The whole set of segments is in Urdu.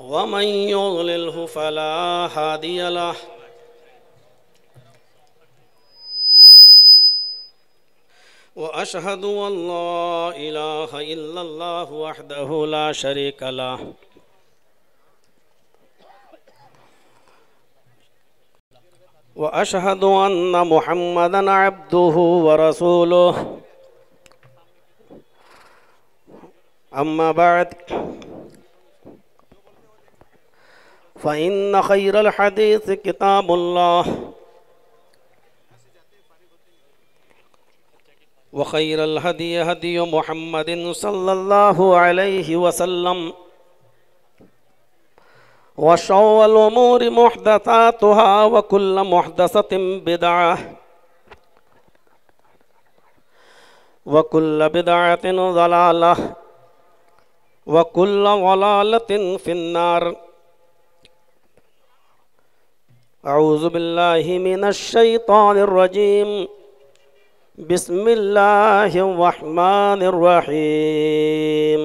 ومن يضلله فلا هادي له وأشهد أن لا إله إلا الله وحده لا شريك له وأشهد أن محمدًا عبده ورسوله أما بعد فإن خير الحديث كتاب الله وخير الهدي هدي محمد صلى الله عليه وسلم وشر الأمور محدثاتها وكل محدثة بدعة وكل بدعة ضلالة وكل ضلالة في النار أعوذ بالله من الشيطان الرجيم بسم الله الرحمن الرحيم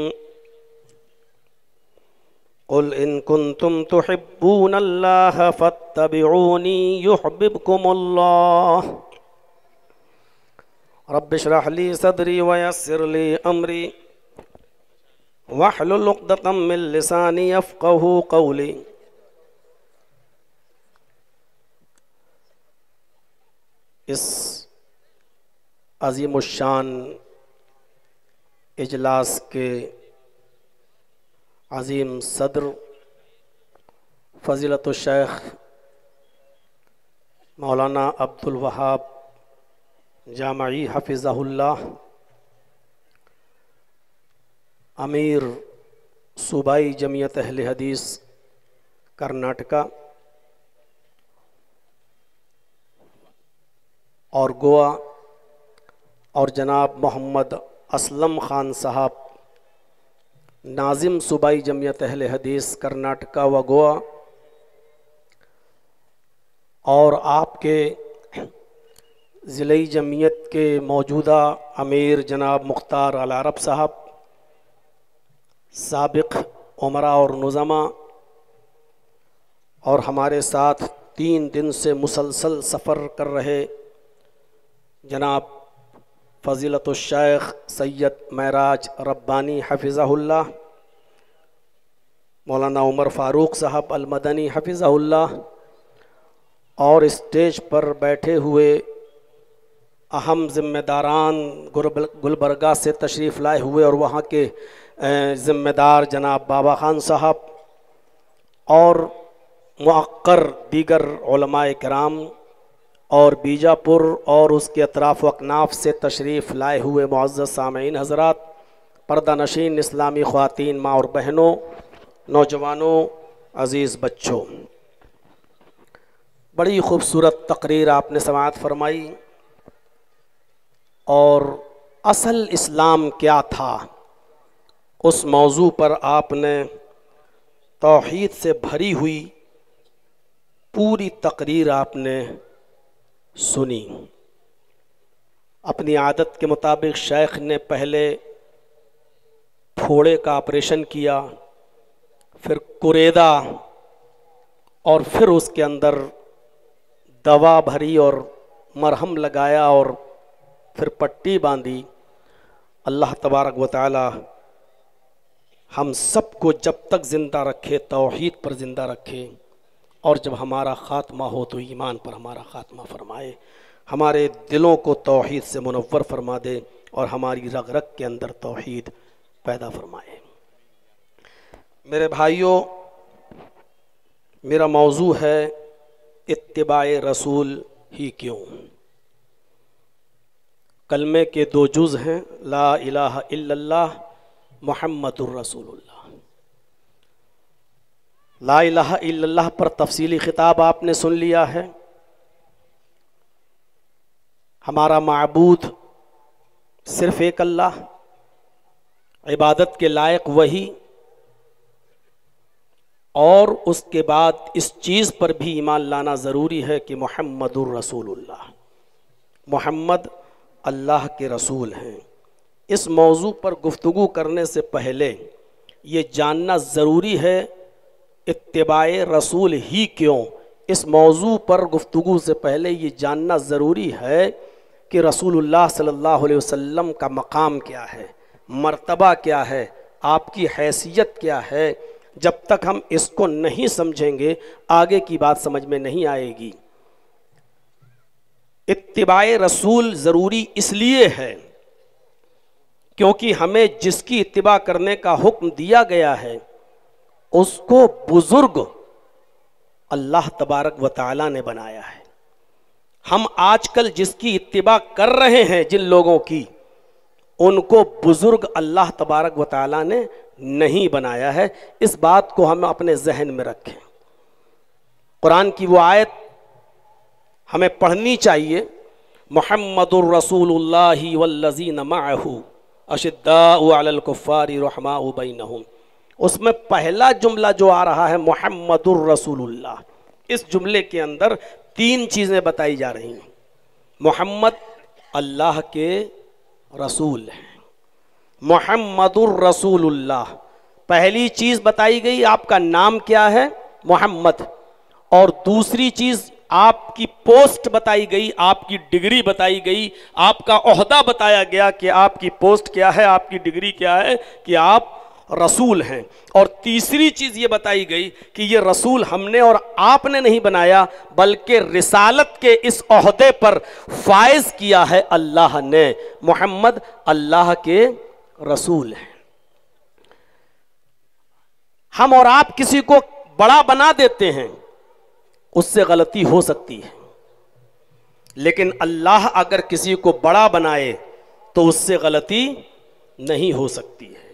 قل إن كنتم تحبون الله فاتبعوني يحببكم الله رب اشرح لي صدري ويسر لي أمري واحلل عقدة من لساني يفقهوا قولي اس عظیم الشان اجلاس کے عظیم صدر فضیلت الشیخ مولانا عبد الوہاب جامعی حفظہ اللہ، امیر صوبائی جمعیت اہل حدیث کرناٹکا اور گوا، اور جناب محمد اسلم خان صاحب ناظم صوبائی جمعیت اہل حدیث کرناٹکا و گوا، اور آپ کے ضلعی جمعیت کے موجودہ امیر جناب مختار العرب صاحب، سابق عمراء اور نظماء، اور ہمارے ساتھ 3 دن سے مسلسل سفر کر رہے جناب فضیلت الشیخ سید معراج ربانی حفظہ اللہ، مولانا عمر فاروق صاحب المدنی حفظہ اللہ، اور اسٹیج پر بیٹھے ہوئے اہم ذمہ داران گلبرگہ سے تشریف لائے ہوئے اور وہاں کے ذمہ دار جناب بابا خان صاحب، اور معقر دیگر علماء کرام، اور بیجاپور اور اس کے اطراف و اکناف سے تشریف لائے ہوئے معزز سامعین حضرات، پردہ نشین اسلامی خواتین، ماں اور بہنوں، نوجوانوں، عزیز بچوں، بڑی خوبصورت تقریر آپ نے سماعت فرمائی، اور اصل اسلام کیا تھا اس موضوع پر آپ نے توحید سے بھری ہوئی پوری تقریر آپ نے سنی۔ اپنی عادت کے مطابق شیخ نے پہلے پھوڑے کا آپریشن کیا، پھر کریدا، اور پھر اس کے اندر دوا بھری اور مرہم لگایا اور پھر پٹی باندھی۔ اللہ تبارک و تعالی ہم سب کو جب تک زندہ رکھے توحید پر زندہ رکھے، اور جب ہمارا خاتمہ ہو تو ایمان پر ہمارا خاتمہ فرمائے، ہمارے دلوں کو توحید سے منور فرما دے اور ہماری رگ رگ کے اندر توحید پیدا فرمائے۔ میرے بھائیوں، میرا موضوع ہے اتباع رسول ہی کیوں۔ کلمے کے 2 جز ہیں، لا الہ الا اللہ محمد الرسول اللہ۔ لا الہ الا اللہ پر تفصیلی خطاب آپ نے سن لیا ہے۔ ہمارا معبود صرف ایک اللہ، عبادت کے لائق وہی، اور اس کے بعد اس چیز پر بھی ایمان لانا ضروری ہے کہ محمد الرسول اللہ، محمد اللہ کے رسول ہیں۔ اس موضوع پر گفتگو کرنے سے پہلے یہ جاننا ضروری ہے اتباع رسول ہی کیوں؟ اس موضوع پر گفتگو سے پہلے یہ جاننا ضروری ہے کہ رسول اللہ صلی اللہ علیہ وسلم کا مقام کیا ہے، مرتبہ کیا ہے، آپ کی حیثیت کیا ہے۔ جب تک ہم اس کو نہیں سمجھیں گے آگے کی بات سمجھ میں نہیں آئے گی۔ اتباع رسول ضروری اس لیے ہے کیونکہ ہمیں جس کی اتباع کرنے کا حکم دیا گیا ہے اس کو بزرگ اللہ تبارک و تعالیٰ نے بنایا ہے۔ ہم آج کل جس کی اتباع کر رہے ہیں جن لوگوں کی، ان کو بزرگ اللہ تبارک و تعالیٰ نے نہیں بنایا ہے۔ اس بات کو ہم اپنے ذہن میں رکھیں۔ قرآن کی وہ آیت ہمیں پڑھنی چاہیے، محمد الرسول اللہ والذین معہ اشداء علی الکفار رحماء بینہم۔ اس میں پہلا جملہ جو آ رہا ہے محمد الرسول اللہ، اس جملے کے اندر 3 چیزیں بتائی جا رہی ہیں۔ محمد اللہ کے رسول ہیں، محمد الرسول اللہ، پہلی چیز بتائی گئی آپ کا نام کیا ہے، محمد، اور دوسری چیز آپ کی پوسٹ بتائی گئی، آپ کی ڈگری بتائی گئی، آپ کا عہدہ بتایا گیا کہ آپ کی پوسٹ کیا ہے، آپ کی ڈگری کیا ہے، کہ آپ رسول ہیں۔ اور تیسری چیز یہ بتائی گئی کہ یہ رسول ہم نے اور آپ نے نہیں بنایا بلکہ رسالت کے اس عہدے پر فائز کیا ہے اللہ نے۔ محمد اللہ کے رسول ہیں۔ ہم اور آپ کسی کو بڑا بنا دیتے ہیں، اس سے غلطی ہو سکتی ہے، لیکن اللہ اگر کسی کو بڑا بنائے تو اس سے غلطی نہیں ہو سکتی ہے۔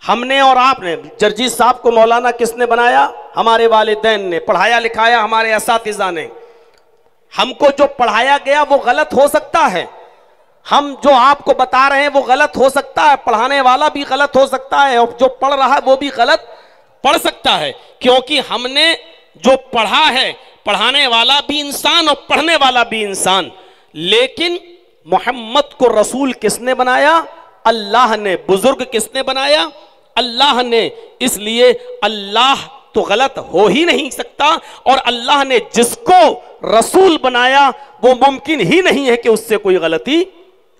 ہم نے اور آپ نے، جرجیت صاحب کو مولانا کس نے بنایا؟ ہمارے والدین نے، پڑھایا لکھایا ہمارے اساتذہ نے۔ ہم کو جو پڑھایا گیا وہ غلط ہو سکتا ہے، ہم جو آپ کو بتا رہے ہیں وہ غلط ہو سکتا ہے، پڑھانے والا بھی غلط ہو سکتا ہے، اور جو پڑھ رہا ہے وہ بھی غلط پڑھ سکتا ہے، کیونکہ ہم نے جو پڑھا ہے، پڑھانے والا بھی انسان اور پڑھنے والا بھی انسان، لیکن محمد کو رسول کس نے بنایا؟ اللہ نے۔ بزرگ کس نے بنایا؟ اللہ نے۔ اس لیے اللہ تو غلط ہو ہی نہیں سکتا، اور اللہ نے جس کو رسول بنایا وہ ممکن ہی نہیں ہے کہ اس سے کوئی غلطی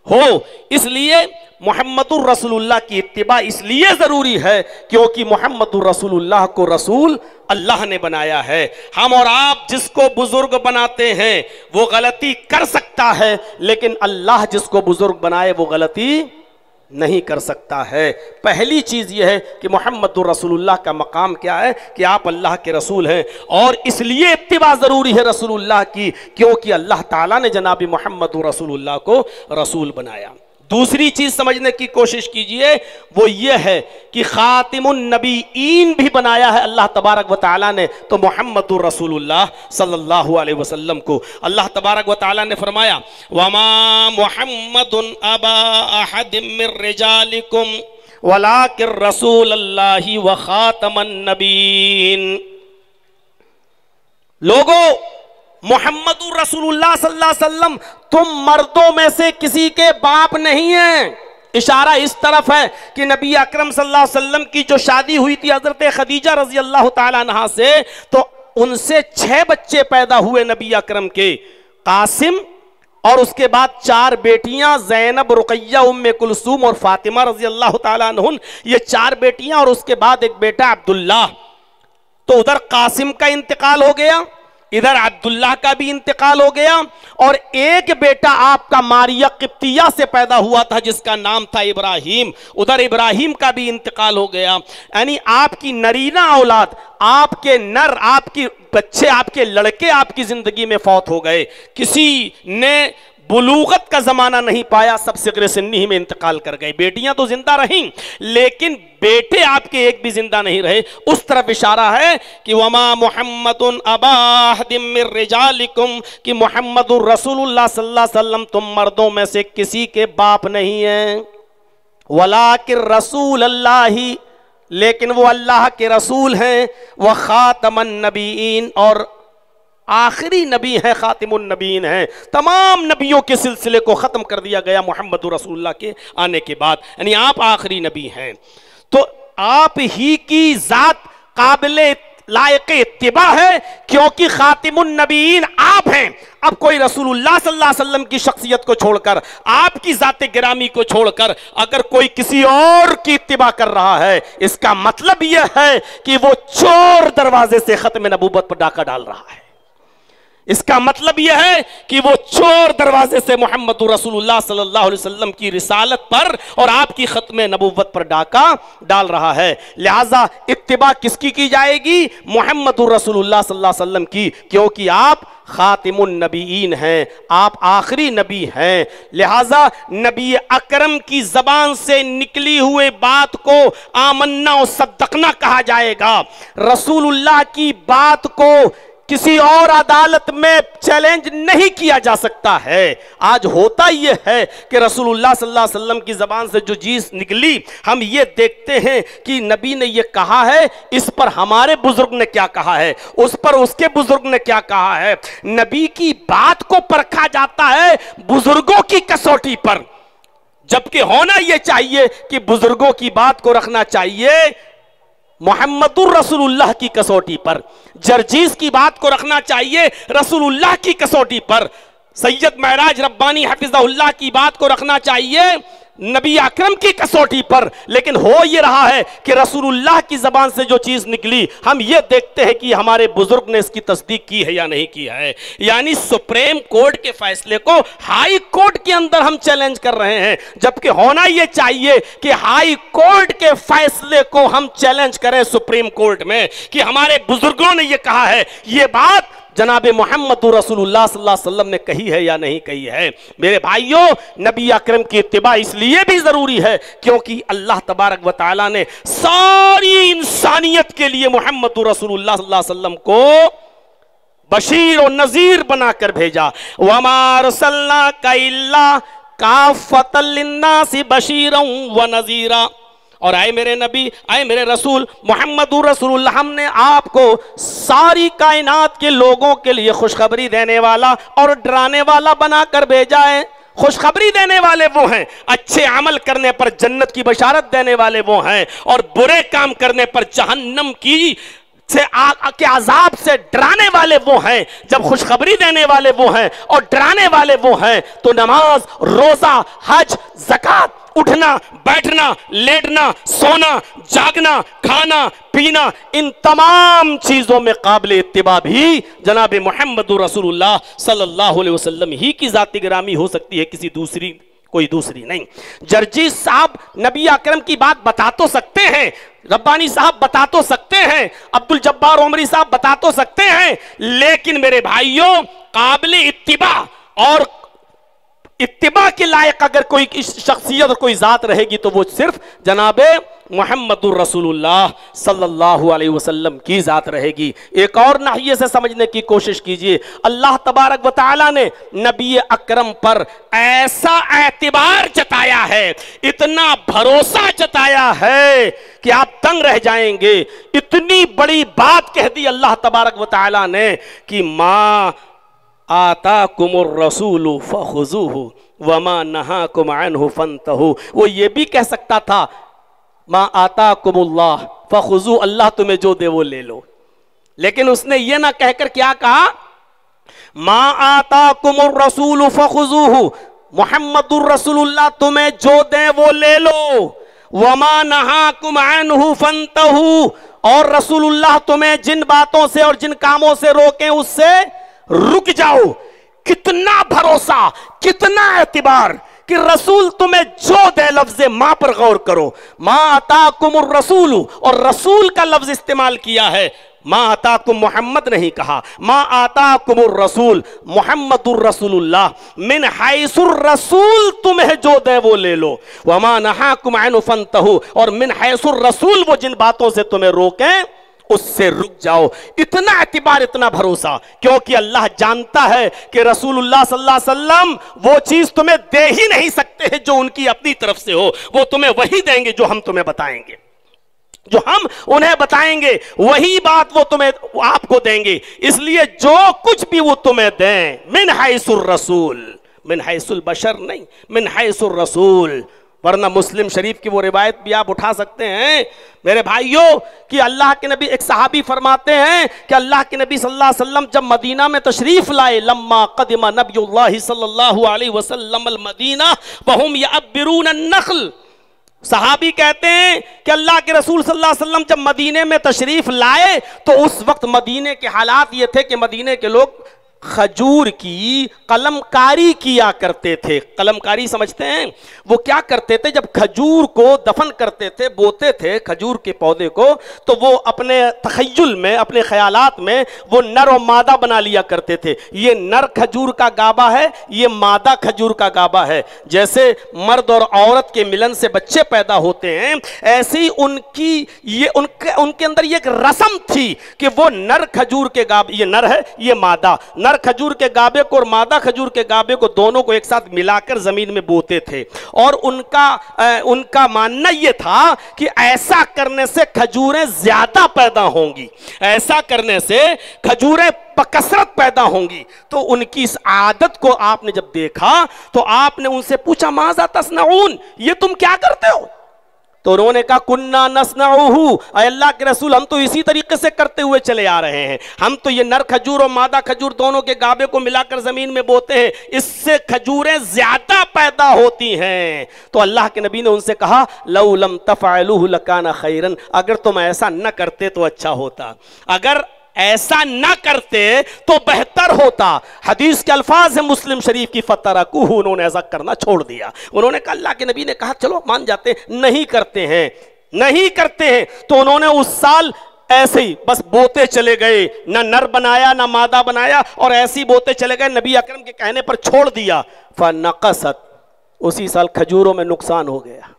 ہو۔ اس لیے محمد الرسول اللہ کی اتباع اس لیے ضروری ہے کیونکہ محمد الرسول اللہ کو رسول اللہ نے بنایا ہے۔ ہم اور آپ جس کو بزرگ بناتے ہیں وہ غلطی کر سکتا ہے، لیکن اللہ جس کو بزرگ بنائے وہ غلطی نہیں کر سکتا ہے۔ پہلی چیز یہ ہے کہ محمد الرسول اللہ کا مقام کیا ہے کہ آپ اللہ کے رسول ہیں، اور اس لیے اتباع ضروری ہے رسول اللہ کی کیونکہ اللہ تعالیٰ نے جناب محمد الرسول اللہ کو رسول بنایا۔ دوسری چیز سمجھنے کی کوشش کیجئے، وہ یہ ہے کہ خاتم النبیین بھی بنایا ہے اللہ تبارک و تعالیٰ نے، تو محمد الرسول اللہ صلی اللہ علیہ وسلم کو اللہ تبارک و تعالیٰ نے فرمایا وَمَا مُحَمَّدٌ أَبَا أَحَدٍ مِّن رِّجَالِكُمْ وَلَٰكِن رَّسُولَ اللَّهِ وَخَاتَمَ النَّبِيِّينَ۔ لوگو، محمد الرسول اللہ صلی اللہ علیہ وسلم تم مردوں میں سے کسی کے باپ نہیں ہیں۔ اشارہ اس طرف ہے کہ نبی اکرم صلی اللہ علیہ وسلم کی جو شادی ہوئی تھی حضرت خدیجہ رضی اللہ تعالیٰ عنہا سے، تو ان سے 6 بچے پیدا ہوئے نبی اکرم کے، قاسم، اور اس کے بعد 4 بیٹیاں زینب، رقیہ، ام کلثوم اور فاطمہ رضی اللہ تعالیٰ عنہن، یہ 4 بیٹیاں، اور اس کے بعد ایک بیٹا عبداللہ۔ تو ادھر قاسم کا انتقال ہو گیا، ادھر عبداللہ کا بھی انتقال ہو گیا، اور ایک بیٹا آپ کا ماریہ قبطیہ سے پیدا ہوا تھا جس کا نام تھا ابراہیم، ادھر ابراہیم کا بھی انتقال ہو گیا۔ یعنی آپ کی نرینہ اولاد، آپ کے نر، آپ کی بچے، آپ کے لڑکے آپ کی زندگی میں فوت ہو گئے۔ کسی نے بلوغت کا زمانہ نہیں پایا، سب صغر سنی میں انتقال کر گئے۔ بیٹیاں تو زندہ رہیں لیکن بیٹے آپ کے ایک بھی زندہ نہیں رہے۔ اس طرف اشارہ ہے کہ وَمَا مُحَمَّدٌ أَبَا أَحَدٍ مِّن رِّجَالِكُمْ، کہ محمد الرسول اللہ صلی اللہ علیہ وسلم تم مردوں میں سے کسی کے باپ نہیں ہیں، وَلَٰكِن رَّسُولَ اللَّهِ، لیکن وہ اللہ کے رسول ہیں، وَخَاتَمَ النَّبِيِّينَ، اور آخری نبی ہے، خاتم النبیین ہیں۔ تمام نبیوں کے سلسلے کو ختم کر دیا گیا محمد رسول اللہ کے آنے کے بعد، یعنی آپ آخری نبی ہیں۔ تو آپ ہی کی ذات قابل لائق اتباع ہے کیونکہ خاتم النبیین آپ ہیں۔ اب کوئی رسول اللہ صلی اللہ علیہ وسلم کی شخصیت کو چھوڑ کر، آپ کی ذات گرامی کو چھوڑ کر اگر کوئی کسی اور کی اتباع کر رہا ہے، اس کا مطلب یہ ہے کہ وہ چور دروازے سے ختم نبوت پر ڈاکہ ڈال رہا ہے۔ اس کا مطلب یہ ہے کہ وہ چور دروازے سے محمد رسول اللہ صلی اللہ علیہ وسلم کی رسالت پر اور آپ کی ختم نبوت پر ڈاکہ ڈال رہا ہے۔ لہٰذا اتباع کس کی جائے گی؟ محمد رسول اللہ صلی اللہ علیہ وسلم کی، کیونکہ آپ خاتم النبیین ہیں، آپ آخری نبی ہیں۔ لہٰذا نبی اکرم کی زبان سے نکلی ہوئے بات کو آمنا و صدقنا کہا جائے گا۔ رسول اللہ کی بات کو کسی اور عدالت میں چیلنج نہیں کیا جا سکتا ہے۔ آج ہوتا یہ ہے کہ رسول اللہ صلی اللہ علیہ وسلم کی زبان سے جو چیز نکلی، ہم یہ دیکھتے ہیں کہ نبی نے یہ کہا ہے، اس پر ہمارے بزرگ نے کیا کہا ہے، اس پر اس کے بزرگ نے کیا کہا ہے۔ نبی کی بات کو پرکھا جاتا ہے بزرگوں کی کسوٹی پر، جبکہ ہونا یہ چاہیے کہ بزرگوں کی بات کو رکھنا چاہیے محمد الرسول اللہ کی کسوٹی پر، جرجیز کی بات کو رکھنا چاہیے رسول اللہ کی کسوٹی پر، سید معراج ربانی حفظہ اللہ کی بات کو رکھنا چاہیے نبی اکرم کی کسوٹی پر۔ لیکن ہو یہ رہا ہے کہ رسول اللہ کی زبان سے جو چیز نکلی، ہم یہ دیکھتے ہیں کہ ہمارے بزرگ نے اس کی تصدیق کی ہے یا نہیں کی ہے۔ یعنی سپریم کورٹ کے فیصلے کو ہائی کورٹ کے اندر ہم چیلنج کر رہے ہیں، جبکہ ہونا یہ چاہیے کہ ہائی کورٹ کے فیصلے کو ہم چیلنج کریں سپریم کورٹ میں کہ ہمارے بزرگوں نے یہ کہا ہے، یہ بات جناب محمد رسول اللہ صلی اللہ علیہ وسلم نے کہی ہے یا نہیں کہی ہے۔ میرے بھائیوں، نبی اکرم کی اتباع اس لیے بھی ضروری ہے کیونکہ اللہ تبارک و تعالیٰ نے ساری انسانیت کے لیے محمد رسول اللہ صلی اللہ علیہ وسلم کو بشیر و نذیر بنا کر بھیجا۔ وَمَا أَرْسَلْنَاكَ إِلَّا كَافَّةً لِلنَّاسِ بَشِيرًا وَنَذِيرًا۔ اور اے میرے نبی، اے میرے رسول محمد رسول اللہ، ہم نے آپ کو ساری کائنات کے لوگوں کے لیے خوشخبری دینے والا اور ڈرانے والا بنا کر بھیجا ہے۔ خوشخبری دینے والے وہ ہیں، اچھے عمل کرنے پر جنت کی بشارت دینے والے وہ ہیں، اور برے کام کرنے پر جہنم کی کے عذاب سے ڈرانے والے وہ ہیں۔ جب خوشخبری دینے والے وہ ہیں اور ڈرانے والے وہ ہیں تو نماز، روزہ، حج، زکوٰۃ، اٹھنا، بیٹھنا، لیٹنا، سونا، جاگنا، کھانا، پینا، ان تمام چیزوں میں قابل اتباع بھی جناب محمد رسول اللہ صلی اللہ علیہ وسلم ہی کی ذات گرامی ہو سکتی ہے، کسی دوسری کوئی دوسری نہیں۔ جرجیز صاحب نبی اکرم کی بات بتا تو سکتے ہیں، ربانی صاحب بتا تو سکتے ہیں، عبد الجبار عمری صاحب بتا تو سکتے ہیں، لیکن میرے بھائیوں، قابل اتباع اور اتباع کے لائق اگر کوئی شخصیت اور کوئی ذات رہے گی تو وہ صرف جناب محمد الرسول اللہ صلی اللہ علیہ وسلم کی ذات رہے گی۔ ایک اور ناحیے سے سمجھنے کی کوشش کیجئے، اللہ تبارک و تعالیٰ نے نبی اکرم پر ایسا اعتبار جتایا ہے، اتنا بھروسہ جتایا ہے کہ آپ دنگ رہ جائیں گے۔ اتنی بڑی بات کہہ دی اللہ تبارک و تعالیٰ نے کہ ما آتاکم الرسول فخذوہ وما نہاکم عنہ فانتہوا۔ وہ یہ بھی کہہ سکتا تھا ما آتاکم اللہ فخذوہ، اللہ تمہیں جو دے وہ لے لو، لیکن اس نے یہ نہ کہہ کر کیا کہا؟ ما آتاکم الرسول فخذوہ، محمد الرسول اللہ تمہیں جو دے وہ لے لو، وما نہاکم عنہ فانتہوا، اور رسول اللہ تمہیں جن باتوں سے اور جن کاموں سے روکیں اس سے رک جاؤ۔ کتنا بھروسہ، کتنا اعتبار کہ رسول تمہیں جو دے، لفظ ماں پر غور کرو، ما آتاکم الرسول، اور رسول کا لفظ استعمال کیا ہے، ما آتاکم محمد نہیں کہا، ما آتاکم الرسول محمد الرسول اللہ، من حیث الرسول تمہیں جو دے وہ لے لو، وما نہاکم عنہ فانتہوا، اور من حیث الرسول وہ جن باتوں سے تمہیں روکیں اس سے رک جاؤ۔ اتنا اعتبار، اتنا بھروسہ، کیونکہ اللہ جانتا ہے کہ رسول اللہ صلی اللہ علیہ وسلم وہ چیز تمہیں دے ہی نہیں سکتے ہیں جو ان کی اپنی طرف سے ہو، وہ تمہیں وہی دیں گے جو ہم تمہیں بتائیں گے، جو ہم انہیں بتائیں گے وہی بات وہ تمہیں آپ کو دیں گے۔ اس لیے جو کچھ بھی وہ تمہیں دیں، من حیث الرسول، من حیث البشر نہیں، من حیث الرسول، ورنہ مسلم شریف کی وہ روایت بھی آپ اٹھا سکتے ہیں میرے بھائیوں کہ اللہ کے نبی، ایک صحابی فرماتے ہیں کہ اللہ کے نبی صلی اللہ علیہ وسلم جب مدینہ میں تشریف لائے، لما قدم نبی اللہ صلی اللہ علیہ وسلم المدینہ وہم یعبرون النخل، صحابی کہتے ہیں کہ اللہ کے رسول صلی اللہ علیہ وسلم جب مدینے میں تشریف لائے تو اس وقت مدینے کے حالات یہ تھے کہ مدینے کے لوگ کھجور کی قلم کاری کیا کرتے تھے۔ قلم کاری سمجھتے ہیں؟ وہ کیا کرتے تھے، جب کھجور کو دفن کرتے تھے، بوتے تھے کھجور کے پودے کو، تو وہ اپنے تخیل میں، اپنے خیالات میں وہ نر و مادہ بنا لیا کرتے تھے۔ یہ نر کھجور کا گابا ہے، یہ مادہ کھجور کا گابا ہے۔ جیسے مرد اور عورت کے ملن سے بچے پیدا ہوتے ہیں، ایسے ہی ان کے اندر یہ ایک رسم تھی کہ وہ نر کھجور کے گابے، یہ نر ہے یہ مادہ، نر کھجور کے گابے کو اور مادہ کھجور کے گابے کو دونوں کو ایک ساتھ ملا کر زمین میں بوتے تھے، اور ان کا ماننا یہ تھا کہ ایسا کرنے سے کھجوریں زیادہ پیدا ہوں گی، ایسا کرنے سے کھجوریں بکثرت پیدا ہوں گی۔ تو ان کی اس عادت کو آپ نے جب دیکھا تو آپ نے ان سے پوچھا ماذا تصنعون، یہ تم کیا کرتے ہو؟ تو انہوں نے کہا کننا نصنعوہ، اے اللہ کے رسول ہم تو اسی طریقے سے کرتے ہوئے چلے آ رہے ہیں، ہم تو یہ نر کھجور اور مادہ کھجور دونوں کے گابے کو ملا کر زمین میں بوتے ہیں، اس سے کھجوریں زیادہ پیدا ہوتی ہیں۔ تو اللہ کے نبی نے ان سے کہا لو لم تفعلوہ لکان خیرا، اگر تم ایسا نہ کرتے تو اچھا ہوتا، اگر ایسا نہ کرتے تو بہتر ہوتا۔ حدیث کے الفاظ ہیں مسلم شریف کی فترکوہ، انہوں نے ایسا کرنا چھوڑ دیا۔ انہوں نے کہا اللہ کے نبی نے کہا چلو مان جاتے ہیں، نہیں کرتے ہیں، نہیں کرتے ہیں۔ تو انہوں نے اس سال ایسے ہی بس بوتے چلے گئے، نہ نر بنایا نہ مادہ بنایا، اور ایسے ہی بوتے چلے گئے، نبی اکرم کے کہنے پر چھوڑ دیا۔ فنقصت، اسی سال کھجوروں میں نقصان ہو گیا۔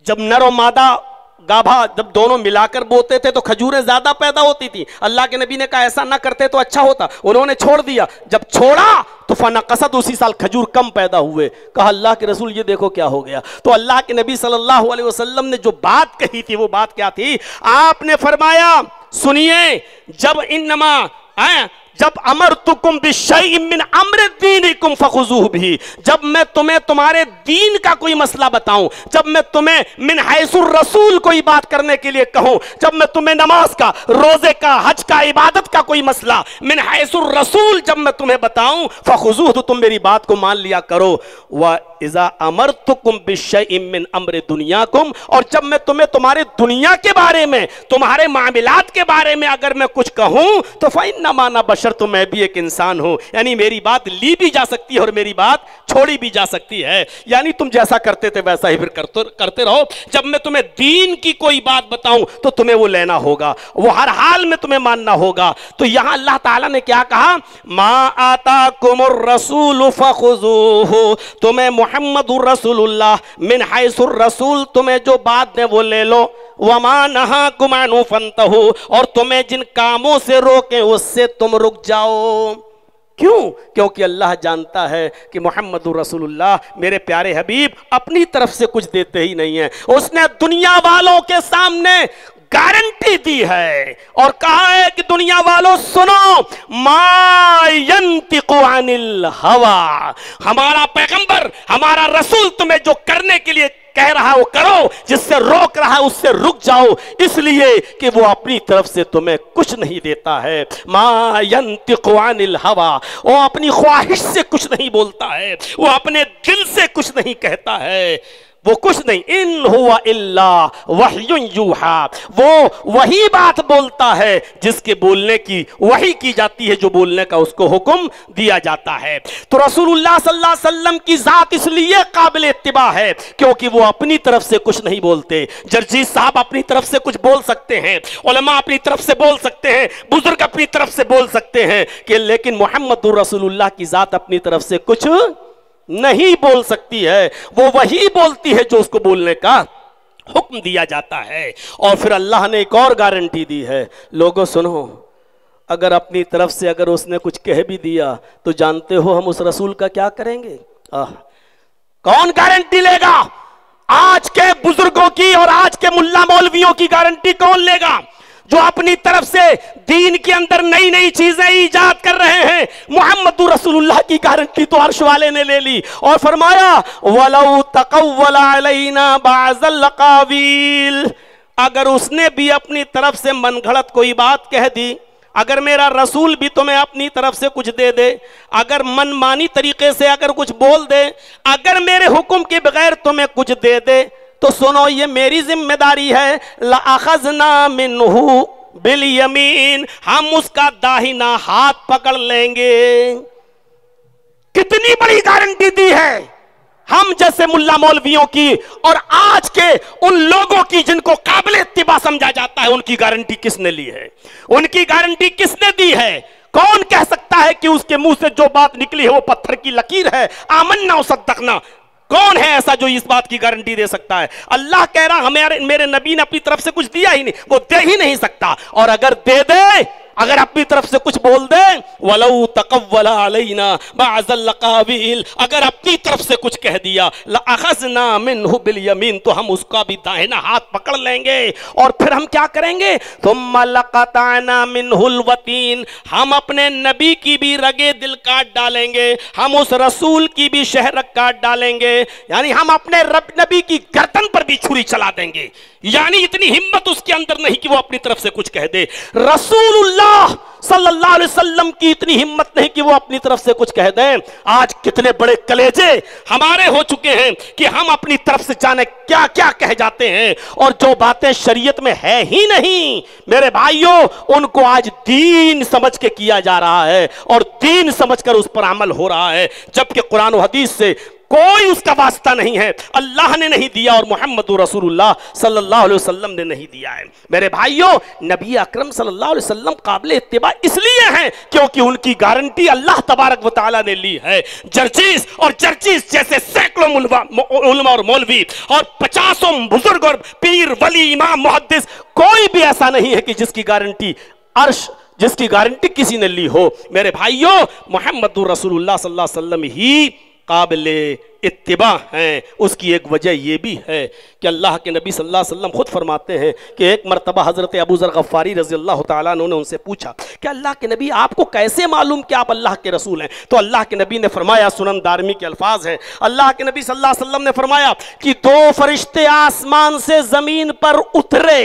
جب نر و مادہ گابھا جب دونوں ملا کر بوتے تھے تو کھجوریں زیادہ پیدا ہوتی تھی۔ اللہ کے نبی نے کہا ایسا نہ کرتے تو اچھا ہوتا، انہوں نے چھوڑ دیا۔ جب چھوڑا تو فنقصت، اسی سال کھجور کم پیدا ہوئے۔ کہا اللہ کے رسول یہ دیکھو کیا ہو گیا۔ تو اللہ کے نبی صلی اللہ علیہ وسلم نے جو بات کہی تھی وہ بات کیا تھی؟ آپ نے فرمایا سنیے، جب امرتکم بشیء من امر دینکم فخذوہ بھی، جب میں تمہیں تمہارے دین کا کوئی مسئلہ بتاؤں، جب میں تمہیں من حیث الرسول کوئی بات کرنے کے لیے کہوں، جب میں تمہیں نماز کا، روزے کا، حج کا، عبادت کا کوئی مسئلہ من حیث الرسول جب میں تمہیں بتاؤں فخذوہ، تو تم میری بات کو مان لیا کرو۔ وَإِذَا أَمَرْتُكُمْ بِشَيْءٍ مِّنْ أَمْرِ دُنْيَاكُمْ، اور جب میں تمہیں تمہارے دنیا کے بارے میں، تمہارے معاملات کے بارے میں اگر میں کچھ کہوں تو فَإِنَّمَا أَنَا بَشَرٌ، تو میں بھی ایک انسان ہوں، یعنی میری بات لی بھی جا سکتی ہے اور میری بات چھوڑی بھی جا سکتی ہے، یعنی تم جیسا کرتے تھے ویسا ہی پھر کرتے رہو۔ جب میں تمہیں دین کی کوئی بات بتاؤں تو تمہیں وہ لینا ہوگا، وہ ہر حال میں تمہیں ماننا ہوگا۔ تو یہاں اللہ تعالیٰ نے کیا کہا؟ ما آتاکم الرسول فخذوہ، تمہیں محمد الرسول اللہ من حیث الرسول تمہیں جو بات دیں وہ لے لو، وما نہاکم عنہ فانتہوا، اور تمہیں جن کاموں سے روکیں اس سے تم رک جاؤ۔ کیوں؟ کیونکہ اللہ جانتا ہے کہ محمد رسول اللہ میرے پیارے حبیب اپنی طرف سے کچھ دیتے ہی نہیں ہیں، اس نے دنیا والوں کے سامنے گارنٹی دی ہے اور کہا ہے کہ دنیا والوں سنو، ما ینطق عن الہوی، ہمارا پیغمبر، ہمارا رسول تمہیں جو کرنے کے لیے کہہ رہا ہے وہ کرو، جس سے روک رہا ہے اس سے رک جاؤ، اس لیے کہ وہ اپنی طرف سے تمہیں کچھ نہیں دیتا ہے۔ ما ینطق عن الہوی، وہ اپنی خواہش سے کچھ نہیں بولتا ہے، وہ اپنے دل سے کچھ نہیں کہتا ہے، وہ کچھ نہیں، ان ہوا الا وحی یوحا، وہ وہی بات بولتا ہے جس کے بولنے کی وحی کی جاتی ہے، جو بولنے کا اس کو حکم دیا جاتا ہے۔ تو رسول اللہ صلی اللہ علیہ وسلم کی ذات اس لیے قابل اتباع ہے کیونکہ وہ اپنی طرف سے کچھ نہیں بولتے۔ جرجیت صاحب اپنی طرف سے کچھ بول سکتے ہیں، علماء اپنی طرف سے بول سکتے ہیں، بزرگ اپنی طرف سے بول سکتے ہیں کہ لیکن محمد رسول اللہ کی ذات اپنی طرف سے کچھ نہیں بول سکتی ہے، وہ وہی بولتی ہے جو اس کو بولنے کا حکم دیا جاتا ہے۔ اور پھر اللہ نے ایک اور گارنٹی دی ہے، لوگوں سنو، اگر اپنی طرف سے اگر اس نے کچھ کہہ بھی دیا تو جانتے ہو ہم اس رسول کا کیا کریں گے؟ کون گارنٹی لے گا؟ آج کے بزرگوں کی اور آج کے ملا مولویوں کی گارنٹی کون لے گا؟ جو اپنی طرف سے دین کے اندر نئی نئی چیزیں ایجاد کر رہے ہیں، محمد رسول اللہ کی گارنٹی تو عرش والے نے لے لی اور فرمایا وَلَوْ تَقَوَّلَ عَلَيْنَا بَعْضَ الْأَقَاوِيلِ، اگر اس نے بھی اپنی طرف سے من گھڑت کوئی بات کہہ دی، اگر میرا رسول بھی تمہیں اپنی طرف سے کچھ دے دے، اگر من مانی طریقے سے اگر کچھ بول دے، اگر میرے حکم کے بغیر تمہیں کچھ دے دے، تو سنو یہ میری ذمہ داری ہے، لَأَخَذْنَا مِنْهُ بِالْيَمِينِ، ہم اس کا داہنا ہاتھ پکڑ لیں گے۔ کتنی بڑی گارنٹی دی ہے ہم جیسے ملا مولویوں کی اور آج کے ان لوگوں کی جن کو قابل اتباع سمجھا جاتا ہے، ان کی گارنٹی کس نے لی ہے؟ ان کی گارنٹی کس نے دی ہے؟ کون کہہ سکتا ہے کہ اس کے منہ سے جو بات نکلی ہے وہ پتھر کی لکیر ہے؟ آمنا و صدقنا، کون ہے ایسا جو اس بات کی گارنٹی دے سکتا ہے؟ اللہ کہہ رہا میرے نبی نے اپنی طرف سے کچھ دیا ہی نہیں، وہ دے ہی نہیں سکتا، اور اگر دے دے، اگر اپنی طرف سے کچھ بول دے، وَلَوْ تَقَوَّلَ عَلَيْنَا بَعْضَ الْأَقَاوِيلِ، اگر اپنی طرف سے کچھ کہہ دیا، لَأَخَذْنَا مِنْهُ بِالْيَمِينِ، تو ہم اس کا بھی داہنا ہاتھ پکڑ لیں گے، اور پھر ہم کیا کریں گے؟ ثُمَّ لَقَطَعْنَا مِنْهُ الْوَتِينَ، ہم اپنے نبی کی بھی رگے دل کاٹ ڈالیں گے، ہم اس رسول کی بھی شہرک کاٹ ڈالیں گے، یعنی ہم اپنے نبی کی گردن پر بھی چھری چلا دیں گے۔ یعنی اتنی ہمت اس کے اندر نہیں کہ وہ اپنی طرف سے کچھ کہہ دے۔ رسول اللہ صلی اللہ علیہ وسلم کی اتنی ہمت نہیں کہ وہ اپنی طرف سے کچھ کہہ دیں۔ آج کتنے بڑے کلیجے ہمارے ہو چکے ہیں کہ ہم اپنی طرف سے جانے کیا کیا کہہ جاتے ہیں، اور جو باتیں شریعت میں ہے ہی نہیں، میرے بھائیوں، ان کو آج دین سمجھ کے کیا جا رہا ہے اور دین سمجھ کر اس پر عمل ہو رہا ہے، جبکہ قرآن و حدیث سے کوئی اس کا واسطہ نہیں ہے، اللہ نے نہیں دیا اور محمد رسول اللہ صلی اللہ علیہ وسلم نے نہیں دیا ہے۔ میرے بھائیوں، نبی اکرم صلی اللہ علیہ وسلم قابل اتباع اس لیے ہیں کیونکہ ان کی گارنٹی اللہ تبارک و تعالیٰ نے لی ہے۔ جرجیس اور جرجیس جیسے سینکڑوں علماء اور مولوی اور 50 بزرگ اور پیر ولی امام محدث، کوئی بھی ایسا نہیں ہے کہ جس کی گارنٹی عرش، جس کی گارنٹی کسی نے لی ہو۔ میرے بھائیوں، محمد رسول اللہ صلی اللہ علیہ وسلم ہی قابل اتباع ہیں۔ اس کی ایک وجہ یہ بھی ہے کہ اللہ کے نبی صلی اللہ علیہ وسلم خود فرماتے ہیں کہ ایک مرتبہ حضرت ابو ذر غفاری رضی اللہ تعالیٰ عنہ نے ان سے پوچھا کہ اللہ کے نبی آپ کو کیسے معلوم کہ آپ اللہ کے رسول ہیں؟ تو اللہ کے نبی نے فرمایا، سنن دارمی کے الفاظ ہیں، اللہ کے نبی صلی اللہ علیہ وسلم نے فرمایا کہ 2 فرشتے آسمان سے زمین پر اترے،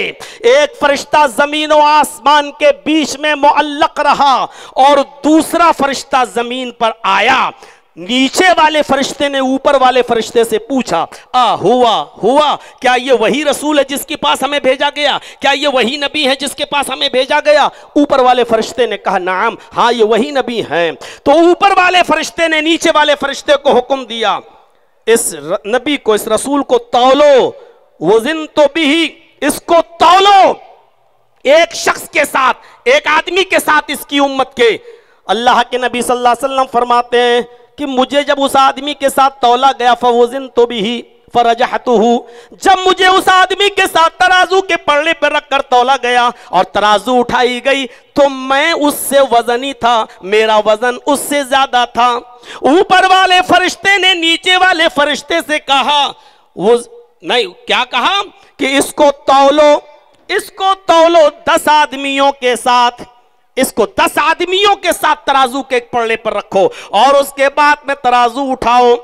ایک فرشتہ زمین و آسمان کے بیچ میں معلق رہا اور دوسرا فرشتہ زمین پر آیا۔ نیچے والے فرشتے نے اوپر والے فرشتے سے پوچھا، ہوا کیا یہ وہی رسول ہے جس کے پاس ہمیں بھیجا گیا؟ کیا یہ وہی نبی ہے جس کے پاس ہمیں بھیجا گیا؟ اوپر والے فرشتے نے کہا نعم، ہاں یہ وہی نبی ہیں۔ تو اوپر والے فرشتے نے نیچے والے فرشتے کو حکم دیا، اس نبی کو، اس رسول کو تولو، وزن تو بھی، اس کو تولو ایک شخص کے ساتھ، ایک آدمی کے ساتھ اس کی امت کے۔ اللہ کے نبی صلی اللہ علیہ وسلم فرماتے ہیں کہ مجھے جب اس آدمی کے ساتھ تولا گیا، فَوَزِنْتُ بِهِ فَرَجَحْتُهُ، جب مجھے اس آدمی کے ساتھ ترازو کے پلڑے پر رکھ کر تولا گیا اور ترازو اٹھائی گئی تو میں اس سے وزنی تھا، میرا وزن اس سے زیادہ تھا۔ اوپر والے فرشتے نے نیچے والے فرشتے سے کہا، کیا کہا کہ اس کو تولو، اس کو تولو 10 آدمیوں کے ساتھ، اس کو 10 آدمیوں کے ساتھ ترازو کے ایک پلڑے پر رکھو اور اس کے بعد میں ترازو اٹھاؤ،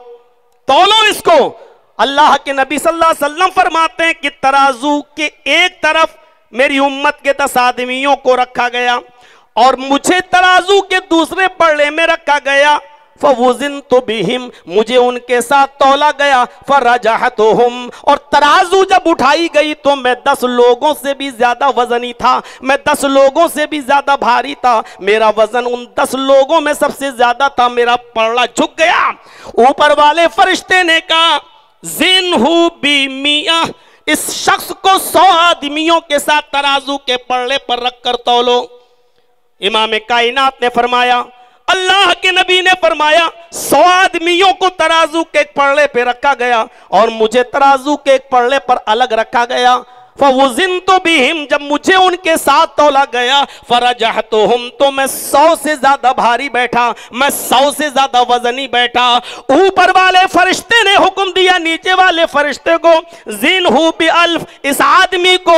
تولو اس کو۔ اللہ کے نبی صلی اللہ علیہ وسلم فرماتے ہیں کہ ترازو کے ایک طرف میری امت کے 10 آدمیوں کو رکھا گیا اور مجھے ترازو کے دوسرے پلڑے میں رکھا گیا، فَوَزِنْتُ بِهِمْ، مجھے ان کے ساتھ تولا گیا، فَرَجَحْتُهُمْ، اور ترازو جب اٹھائی گئی تو میں 10 لوگوں سے بھی زیادہ وزنی تھا، میں 10 لوگوں سے بھی زیادہ بھاری تھا، میرا وزن ان 10 لوگوں میں سب سے زیادہ تھا، میرا پلڑا جھک گیا۔ اوپر والے فرشتے نے کہا زِنْهُ بِمِئَةٍ، اس شخص کو 100 آدمیوں کے ساتھ ترازو کے پلڑے پر رکھ کر تولو۔ امام کائنات نے فرمایا، اللہ کے نبی نے فرمایا 100 آدمیوں کو ترازو کے ایک پلڑے پہ رکھا گیا اور مجھے ترازو کے ایک پلڑے پر الگ رکھا گیا، فَوَزِنْتُ بِهِمْ، جب مجھے ان کے ساتھ تولا گیا، فَرَجَحْتُهُمْ، تو میں 100 سے زیادہ بھاری بیٹھا، میں 100 سے زیادہ وزنی بیٹھا۔ اوپر والے فرشتے نے حکم دیا نیچے والے فرشتے کو، زِنْهُ بِأَلْفٍ، اس آدمی کو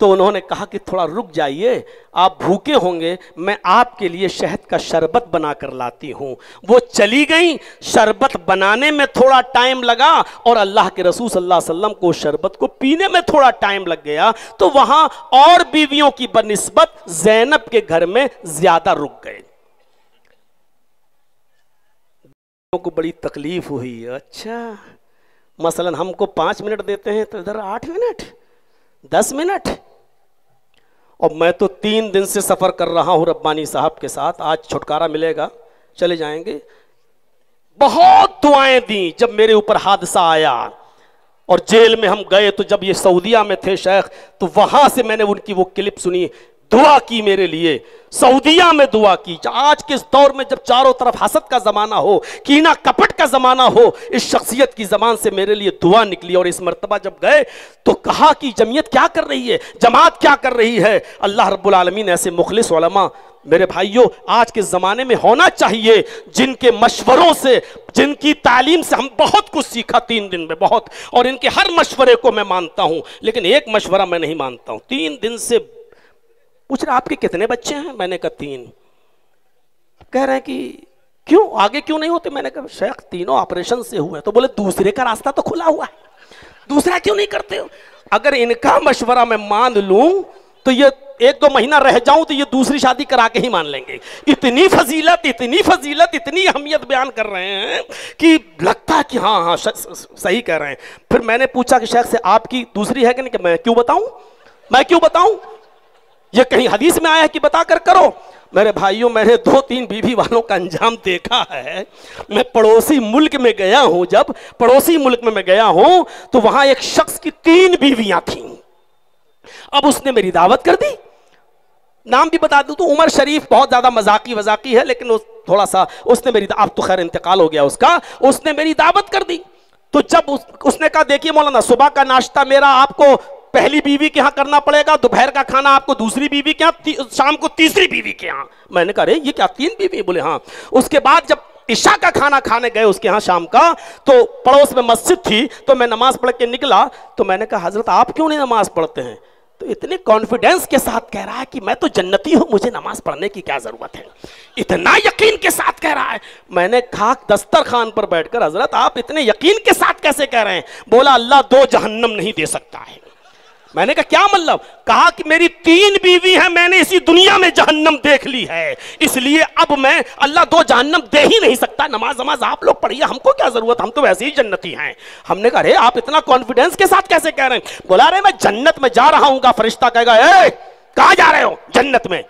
تو انہوں نے کہا کہ تھوڑا رک جائیے، آپ بھوکے ہوں گے، میں آپ کے لیے شہد کا شربت بنا کر لاتی ہوں۔ وہ چلی گئیں، شربت بنانے میں تھوڑا ٹائم لگا اور اللہ کے رسول صلی اللہ علیہ وسلم کو شربت کو پینے میں تھوڑا ٹائم لگ گیا، تو وہاں اور بیویوں کی بنسبت زینب کے گھر میں زیادہ رک گئے۔ کو بڑی تکلیف ہوئی، اچھا مثلا ہم کو 5 منٹ دیتے ہیں تو ادھر 8 منٹ 10 منٹ، اور میں تو 3 دن سے سفر کر رہا ہوں ربانی صاحب کے ساتھ، آج چھٹکارا ملے گا، چلے جائیں گے۔ بہت دعائیں دیں جب میرے اوپر حادثہ آیا اور جیل میں ہم گئے، تو جب یہ سعودیہ میں تھے شیخ، تو وہاں سے میں نے ان کی وہ کلپ سنی، دعا کی میرے لیے، سعودیہ میں دعا کی۔ آج کے اس دور میں جب چاروں طرف حسد کا زمانہ ہو، کینہ کپٹ کا زمانہ ہو، اس شخصیت کی زبان سے میرے لیے دعا نکلی۔ اور اس مرتبہ جب گئے تو کہا کہ جمعیت کیا کر رہی ہے، جماعت کیا کر رہی ہے۔ اللہ رب العالمین ایسے مخلص علماء میرے بھائیوں آج کے زمانے میں ہونا چاہیے، جن کے مشوروں سے، جن کی تعلیم سے ہم بہت کچھ سیکھا 3 دن میں، بہت، اور ان کے ہر مشورے کو میں مانتا ہوں، لیکن ایک مشورہ میں نہیں مانتا ہوں۔ 3 دن سے پوچھ رہا آپ کے کتنے بچے ہیں؟ میں نے کہا 3۔ کہہ رہے ہیں کہ کیوں آگے کیوں نہیں ہوتے؟ میں نے کہا شیخ تینوں آپریشن سے ہوئے۔ تو بولے دوسرے کا راستہ تو کھلا ہوا ہے، دوسرا کیوں نہیں کرتے ہو؟ اگر ان کا مشورہ میں مان لوں تو یہ 1-2 مہینہ رہ جاؤں تو یہ دوسری شادی کرا کے ہی مان لیں گے۔ اتنی فضیلت، اتنی فضیلت، اتنی اہمیت بیان کر رہے ہیں کہ لگتا ہے کہ ہاں صحیح کہہ رہے ہیں۔ پھر میں نے پوچھا کہ شیخ سے آپ کی دوسری ہے کہ نہیں؟ کہ میں کیوں بتاؤں؟ یہ کہیں حدیث میں آیا ہے کہ بتا کر کرو؟ میرے بھائیوں میں نے 2-3 بیوی والوں کا انجام دیکھا ہے۔ میں پڑوسی ملک میں گیا ہوں، جب پڑوسی ملک میں گیا ہوں تو وہاں ایک شخص کی 3 بیویاں تھیں۔ اب اس نے میری دعوت کر دی، نام بھی بتا دوں تو عمر شریف، بہت زیادہ مذاقی ہے، لیکن تھوڑا سا اس نے میری، اب تو خیر انتقال ہو گیا اس کا، اس نے میری دعوت کر دی۔ تو جب اس نے کہا دیکھیے مولانا، صبح کا ناشتہ میرا آپ کو پہلی بیوی کے ہاں کرنا پڑے گا، دوپہر کا کھانا آپ کو دوسری بیوی کے ہاں، شام کو تیسری بیوی کے ہاں۔ میں نے کہا رے یہ کیا 3 بیوی؟ بولے ہاں۔ اس کے بعد جب عشاء کا کھانا کھانے گئے اس کے ہاں شام کا، تو پڑوس میں مسجد تھی، تو میں نماز پڑھ کے نکلا، تو میں نے کہا حضرت آپ کیوں نہیں نماز پڑھتے ہیں؟ تو اتنے کانفیڈنس کے ساتھ کہہ رہا ہے کہ میں تو جنتی ہوں، مجھے نماز پڑھنے کی کیا ضرورت ہے، اتنا یقین کے ساتھ کہہ رہا ہے۔ میں نے کہا دسترخوان پر بیٹھ کر حضرت آپ اتنے یقین کے ساتھ کیسے کہہ رہے ہیں؟ بولا اللہ 2 جہنم نہیں دے سکتا ہے۔ میں نے کہا کیا مطلب؟ کہا کہ میری 3 بیوی ہیں، میں نے اسی دنیا میں جہنم دیکھ لی ہے، اس لیے اب میں اللہ 2 جہنم دے ہی نہیں سکتا۔ نماز آپ لوگ پڑھیے، ہم کو کیا ضرورت، ہم تو ویسے ہی جنتی ہیں۔ ہم نے کہا رے آپ اتنا کانفیڈنس کے ساتھ کیسے کہہ رہے ہیں؟ بولا رے میں جنت میں جا رہا ہوں گا، فرشتہ کہے گا اے کہاں جا رہے ہو؟ جنت میں۔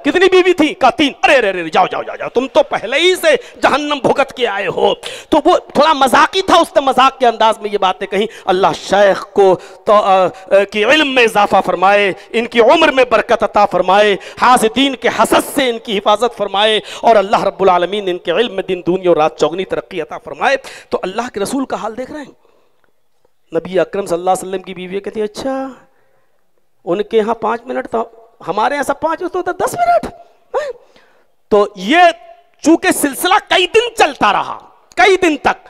کتنی بیوی تھی؟ کہا 3۔ ارے جاؤ تم تو پہلے ہی سے جہنم بھگت کے آئے ہو۔ تو وہ تھوڑا مذاقی تھا، اس نے مذاق کے انداز میں یہ باتیں کہیں۔ اللہ شیخ کو تو کی علم میں اضافہ فرمائے، ان کی عمر میں برکت عطا فرمائے، حاسدین کے حسد سے ان کی حفاظت فرمائے، اور اللہ رب العالمین ان کے علم میں دن دنیا اور رات چوگنی ترقی عطا فرمائے۔ تو اللہ کے رسول کا حال دیکھ رہے ہیں، نبی اکرم صلی اللہ علیہ وسلم کی بیوی کہتی ہے اچھا ان کے ہاں 5 منٹ تھا، ہمارے ایسا 5 تو 10 منٹ۔ تو یہ چونکہ سلسلہ کئی دن چلتا رہا، کئی دن تک،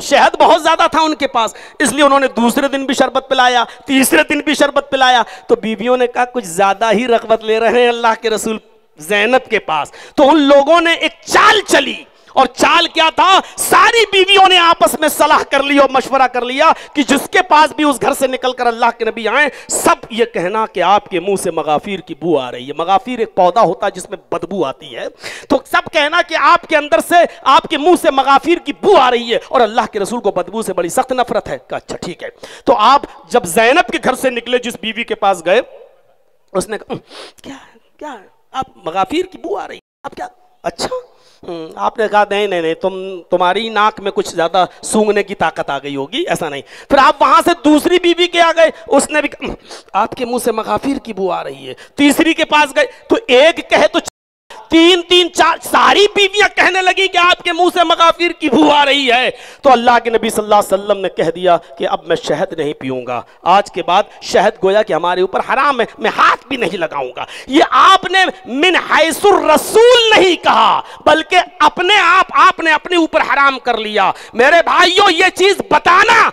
شہد بہت زیادہ تھا ان کے پاس، اس لیے انہوں نے دوسرے دن بھی شربت پلایا، تیسرے دن بھی شربت پلایا۔ تو بیویوں نے کہا کچھ زیادہ ہی رغبت لے رہے ہیں اللہ کے رسول زینب کے پاس۔ تو ان لوگوں نے ایک چال چلی، اور چال کیا تھا؟ ساری بیویوں نے آپس میں صلاح کر لی اور مشورہ کر لیا کہ جس کے پاس بھی اس گھر سے نکل کر اللہ کے نبی آئیں، سب یہ کہنا کہ آپ کے منہ سے مغافیر کی بو آ رہی ہے۔ مغافیر ایک پودا ہوتا ہے جس میں بدبو آتی ہے، تو سب کہنا کہ آپ کے اندر سے، آپ کے منہ سے مغافیر کی بو آ رہی ہے، اور اللہ کے رسول کو بدبو سے بڑی سخت نفرت ہے۔ کہا اچھا ٹھیک ہے۔ تو آپ جب زینب کے گھر سے نکلے، جس بیوی کے پاس گئے، اس نے کہا کیا آپ مغافیر کی بو آ رہی ہے، آپ کیا؟ اچھا آپ نے کہا نہیں تمہاری ناک میں کچھ زیادہ سونگنے کی طاقت آ گئی ہوگی، ایسا نہیں۔ پھر آپ وہاں سے دوسری بیوی کے آ گئے، اس نے بھی آپ کے منہ سے مغافیر کی بو آ رہی ہے۔ تیسری کے پاس گئے تو ایک کہے تو 3 4 ساری بیویاں کہنے لگی کہ آپ کے منہ سے مغافیر کی بو آ رہی ہے۔ تو اللہ کے نبی صلی اللہ علیہ وسلم نے کہہ دیا کہ اب میں شہد نہیں پیوں گا، آج کے بعد شہد گویا کہ ہمارے اوپر حرام ہے، میں ہاتھ بھی نہیں لگاؤں گا۔ یہ آپ نے من حیث الرسول نہیں کہا، بلکہ اپنے آپ نے اپنے اوپر حرام کر لیا۔ میرے بھائیوں یہ چیز بتانا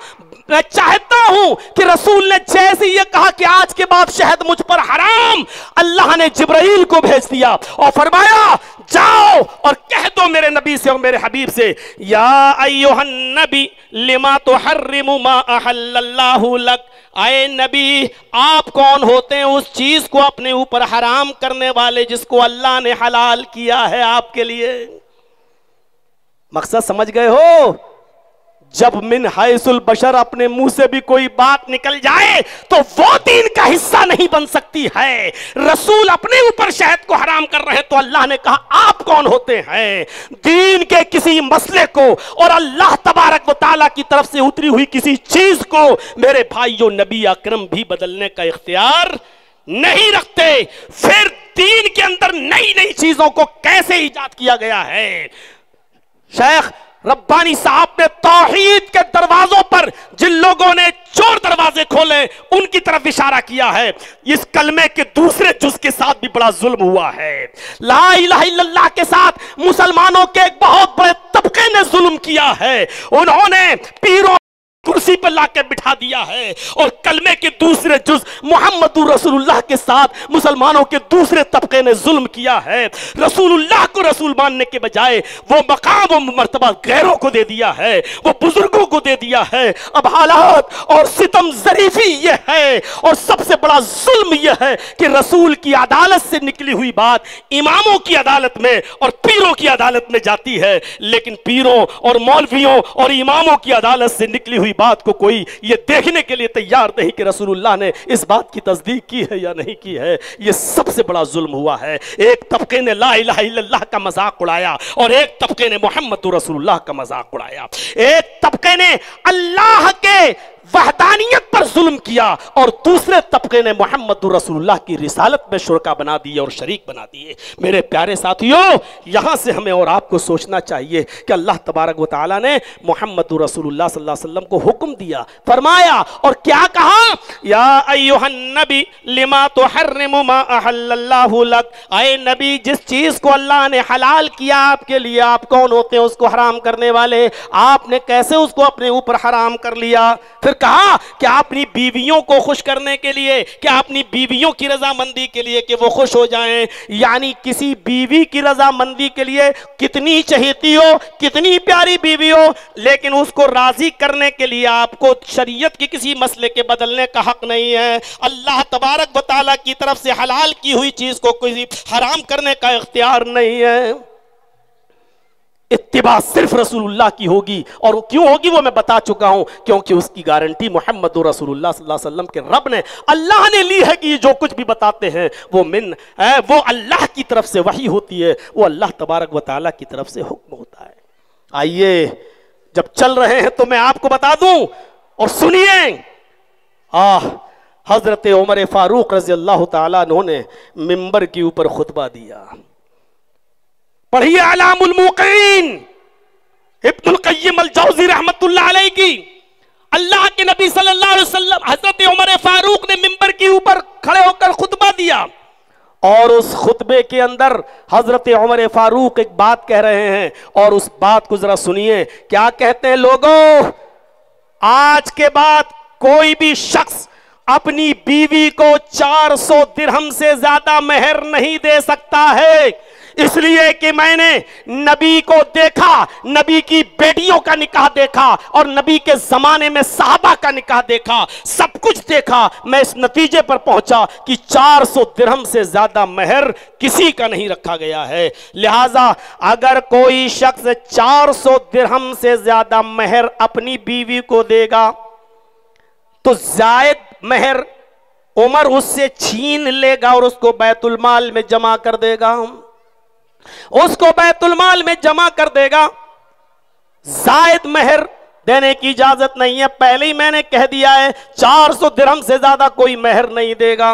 میں چاہتا ہوں کہ رسول نے جیسے یہ کہا کہ آج کے بعد شہد مجھ پر حرام، اللہ نے جبرائیل کو بھیج دیا اور فرمایا جاؤ اور کہہ دو میرے نبی سے اور میرے حبیب سے، یا ایھا النبی لما تحرم ما احل اللہ لک، اے نبی آپ کون ہوتے ہیں اس چیز کو اپنے اوپر حرام کرنے والے جس کو اللہ نے حلال کیا ہے آپ کے لیے؟ مقصد سمجھ گئے ہو؟ جب من حیث البشر اپنے منہ سے بھی کوئی بات نکل جائے تو وہ دین کا حصہ نہیں بن سکتی ہے۔ رسول اپنے اوپر شہد کو حرام کر رہے تو اللہ نے کہا آپ کون ہوتے ہیں دین کے کسی مسئلے کو اور اللہ تبارک و تعالیٰ کی طرف سے اتری ہوئی کسی چیز کو میرے بھائیوں نبی اکرم بھی بدلنے کا اختیار نہیں رکھتے۔ پھر دین کے اندر نئی نئی چیزوں کو کیسے ایجاد کیا گیا ہے؟ شیخ ربانی صاحب نے توحید کے دروازوں پر جن لوگوں نے چور دروازے کھولے ان کی طرف اشارہ کیا ہے۔ اس کلمے کے دوسرے جز کے ساتھ بھی بڑا ظلم ہوا ہے۔ لا الہ الا اللہ کے ساتھ مسلمانوں کے ایک بہت بڑے طبقے نے ظلم کیا ہے۔ انہوں نے پیروں کرسی پر لا کے بٹھا دیا ہے اور کلمے کے دوسرے جز محمد رسول اللہ کے ساتھ مسلمانوں کے دوسرے طبقے نے ظلم کیا ہے۔ رسول اللہ کو رسول ماننے کے بجائے وہ مقام و مرتبہ غیروں کو دے دیا ہے، وہ بزرگوں کو دے دیا ہے۔ اب حالات اور ستم ظریفی یہ ہے اور سب سے بڑا ظلم یہ ہے کہ رسول کی عدالت سے نکلی ہوئی بات اماموں کی عدالت میں اور پیروں کی عدالت میں جاتی ہے، لیکن پیروں اور مولویوں اور اماموں کی عدالت سے نکلی ہوئی بات کو کوئی یہ دیکھنے کے لیے تیار نہیں کہ رسول اللہ نے اس بات کی تصدیق کی ہے یا نہیں کی ہے۔ یہ سب سے بڑا ظلم ہوا ہے۔ ایک طبقے نے لا الہ الا اللہ کا مذاق اڑایا اور ایک طبقے نے محمد رسول اللہ کا مذاق اڑایا۔ ایک طبقے نے اللہ کے وحدانیت پر ظلم کیا اور دوسرے طبقے نے محمد رسول اللہ کی رسالت میں شرکا بنا دیے اور شریک بنا دیے۔ میرے پیارے ساتھیوں، یہاں سے ہمیں اور آپ کو سوچنا چاہیے کہ اللہ تبارک و تعالیٰ نے محمد رسول اللہ صلی اللہ علیہ وسلم کو حکم دیا، فرمایا اور کیا کہا؟ یا ایھا النبی لما تحرم ما احل اللہ لک، اے نبی جس چیز کو اللہ نے حلال کیا آپ کے لیے آپ کون ہوتے ہیں اس کو حرام کرنے والے؟ آپ نے کیسے اس کو اپنے اوپر حرام کر لیا؟ پھر کہا کہ اپنی بیویوں کو خوش کرنے کے لیے، کہ اپنی بیویوں کی رضامندی کے لیے کہ وہ خوش ہو جائیں، یعنی کسی بیوی کی رضامندی کے لیے کتنی چہیتی ہو، کتنی پیاری بیوی ہو، لیکن اس کو راضی کرنے کے لیے آپ کو شریعت کی کسی مسئلے کے بدلنے کا حق نہیں ہے۔ اللہ تبارک و تعالیٰ کی طرف سے حلال کی ہوئی چیز کو کوئی حرام کرنے کا اختیار نہیں ہے۔ اتباع صرف رسول اللہ کی ہوگی، اور کیوں ہوگی وہ میں بتا چکا ہوں، کیونکہ اس کی گارنٹی محمد رسول اللہ صلی اللہ علیہ وسلم کے رب نے اللہ نے لی ہے کہ یہ جو کچھ بھی بتاتے ہیں وہ اللہ کی طرف سے وحی ہوتی ہے، وہ اللہ تبارک و تعالیٰ کی طرف سے حکم ہوتا ہے۔ آئیے جب چل رہے ہیں تو میں آپ کو بتا دوں اور سنیے، حضرت عمر فاروق رضی اللہ تعالیٰ عنہ نے منبر کے اوپر خطبہ دیا۔ پڑھیے اعلام الموقعین ابن القیم الجوزی رحمت اللہ علیہ کی، اللہ کے نبی صلی اللہ علیہ وسلم حضرت عمر فاروق نے منبر کے اوپر کھڑے ہو کر خطبہ دیا، اور اس خطبے کے اندر حضرت عمر فاروق ایک بات کہہ رہے ہیں، اور اس بات کو ذرا سنیے کیا کہتے ہیں۔ لوگوں، آج کے بعد کوئی بھی شخص اپنی بیوی کو 400 درہم سے زیادہ مہر نہیں دے سکتا ہے، اس لیے کہ میں نے نبی کو دیکھا، نبی کی بیٹیوں کا نکاح دیکھا اور نبی کے زمانے میں صحابہ کا نکاح دیکھا، سب کچھ دیکھا، میں اس نتیجے پر پہنچا کہ 400 درہم سے زیادہ مہر کسی کا نہیں رکھا گیا ہے۔ لہٰذا اگر کوئی شخص 400 درہم سے زیادہ مہر اپنی بیوی کو دے گا تو زائد مہر عمر اس سے چھین لے گا اور اس کو بیت المال میں جمع کر دے گا، اس کو بیت المال میں جمع کر دے گا۔ زائد مہر دینے کی اجازت نہیں ہے، پہلے ہی میں نے کہہ دیا ہے 400 درہم سے زیادہ کوئی مہر نہیں دے گا۔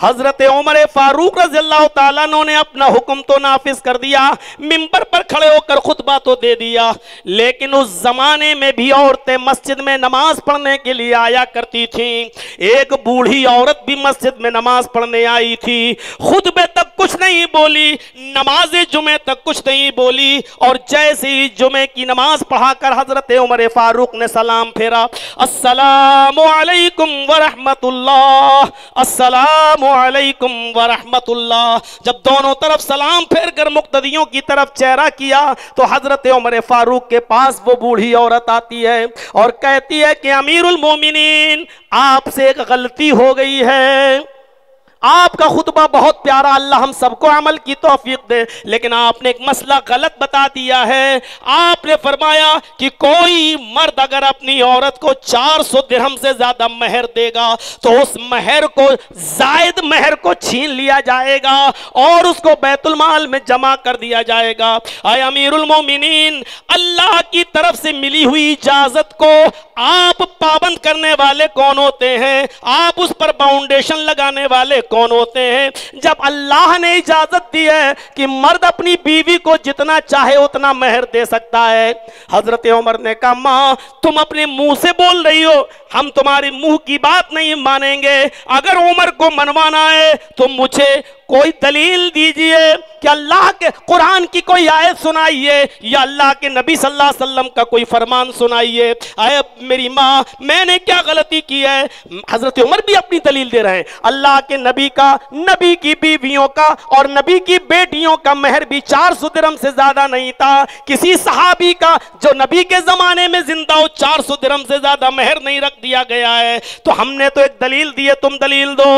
حضرت عمر فاروق رضی اللہ تعالیٰ نے اپنا حکم تو نافذ کر دیا، منبر پر کھڑے ہو کر خطبہ تو دے دیا، لیکن اس زمانے میں بھی عورتیں مسجد میں نماز پڑھنے کے لیے آیا کرتی تھیں۔ ایک بوڑھی عورت بھی مسجد میں نماز پڑھنے آئی تھی، خطبے تک کچھ نہیں بولی، نماز جمعے تک کچھ نہیں بولی، اور جیسے ہی جمعے کی نماز پڑھا کر حضرت عمر فاروق نے سلام پھیرا، السلام علیکم ورحمت اللہ، السلام علیکم ورحمت اللہ، جب دونوں طرف سلام پھیر کر مقتدیوں کی طرف چہرہ کیا تو حضرت عمر فاروق کے پاس وہ بوڑھی عورت آتی ہے اور کہتی ہے کہ امیر المومنین، آپ سے ایک غلطی ہو گئی ہے، آپ کا خطبہ بہت پیارا، اللہ ہم سب کو عمل کی توفیق دے، لیکن آپ نے ایک مسئلہ غلط بتا دیا ہے۔ آپ نے فرمایا کہ کوئی مرد اگر اپنی عورت کو 400 درہم سے زیادہ مہر دے گا تو اس مہر کو، زائد مہر کو چھین لیا جائے گا اور اس کو بیت المال میں جمع کر دیا جائے گا۔ اے امیر المومنین، اللہ کی طرف سے ملی ہوئی اجازت کو آپ پابند کرنے والے کون ہوتے ہیں؟ آپ اس پر باؤنڈیشن لگانے والے کون ہوتے ہیں؟ جب اللہ نے اجازت دی ہے کہ مرد اپنی بیوی کو جتنا چاہے اتنا مہر دے سکتا ہے، حضرت عمر نے کہا ماں تم اپنے منہ سے بول رہی ہو، ہم تمہاری منہ کی بات نہیں مانیں گے، اگر عمر کو منوانا ہے تو مجھے کوئی دلیل دیجئے کہ اللہ کے قرآن کی کوئی آیت سنائیے یا اللہ کے نبی صلی اللہ علیہ وسلم کا کوئی فرمان سنائیے۔ اے میری ماں، میں نے کیا غلطی کی ہے؟ حضرت عمر بھی اپنی دلیل دے رہے ہیں، اللہ کے نبی کا، نبی کی بیویوں کا اور نبی کی بیٹیوں کا مہر بھی 400 درہم سے زیادہ نہیں تھا، کسی صحابی کا جو نبی کے زمانے میں زندہ ہو 400 درہم سے زیادہ مہر نہیں رکھ دیا گیا ہے، تو ہم نے تو ایک دلیل دی ہے، تم دلیل دو۔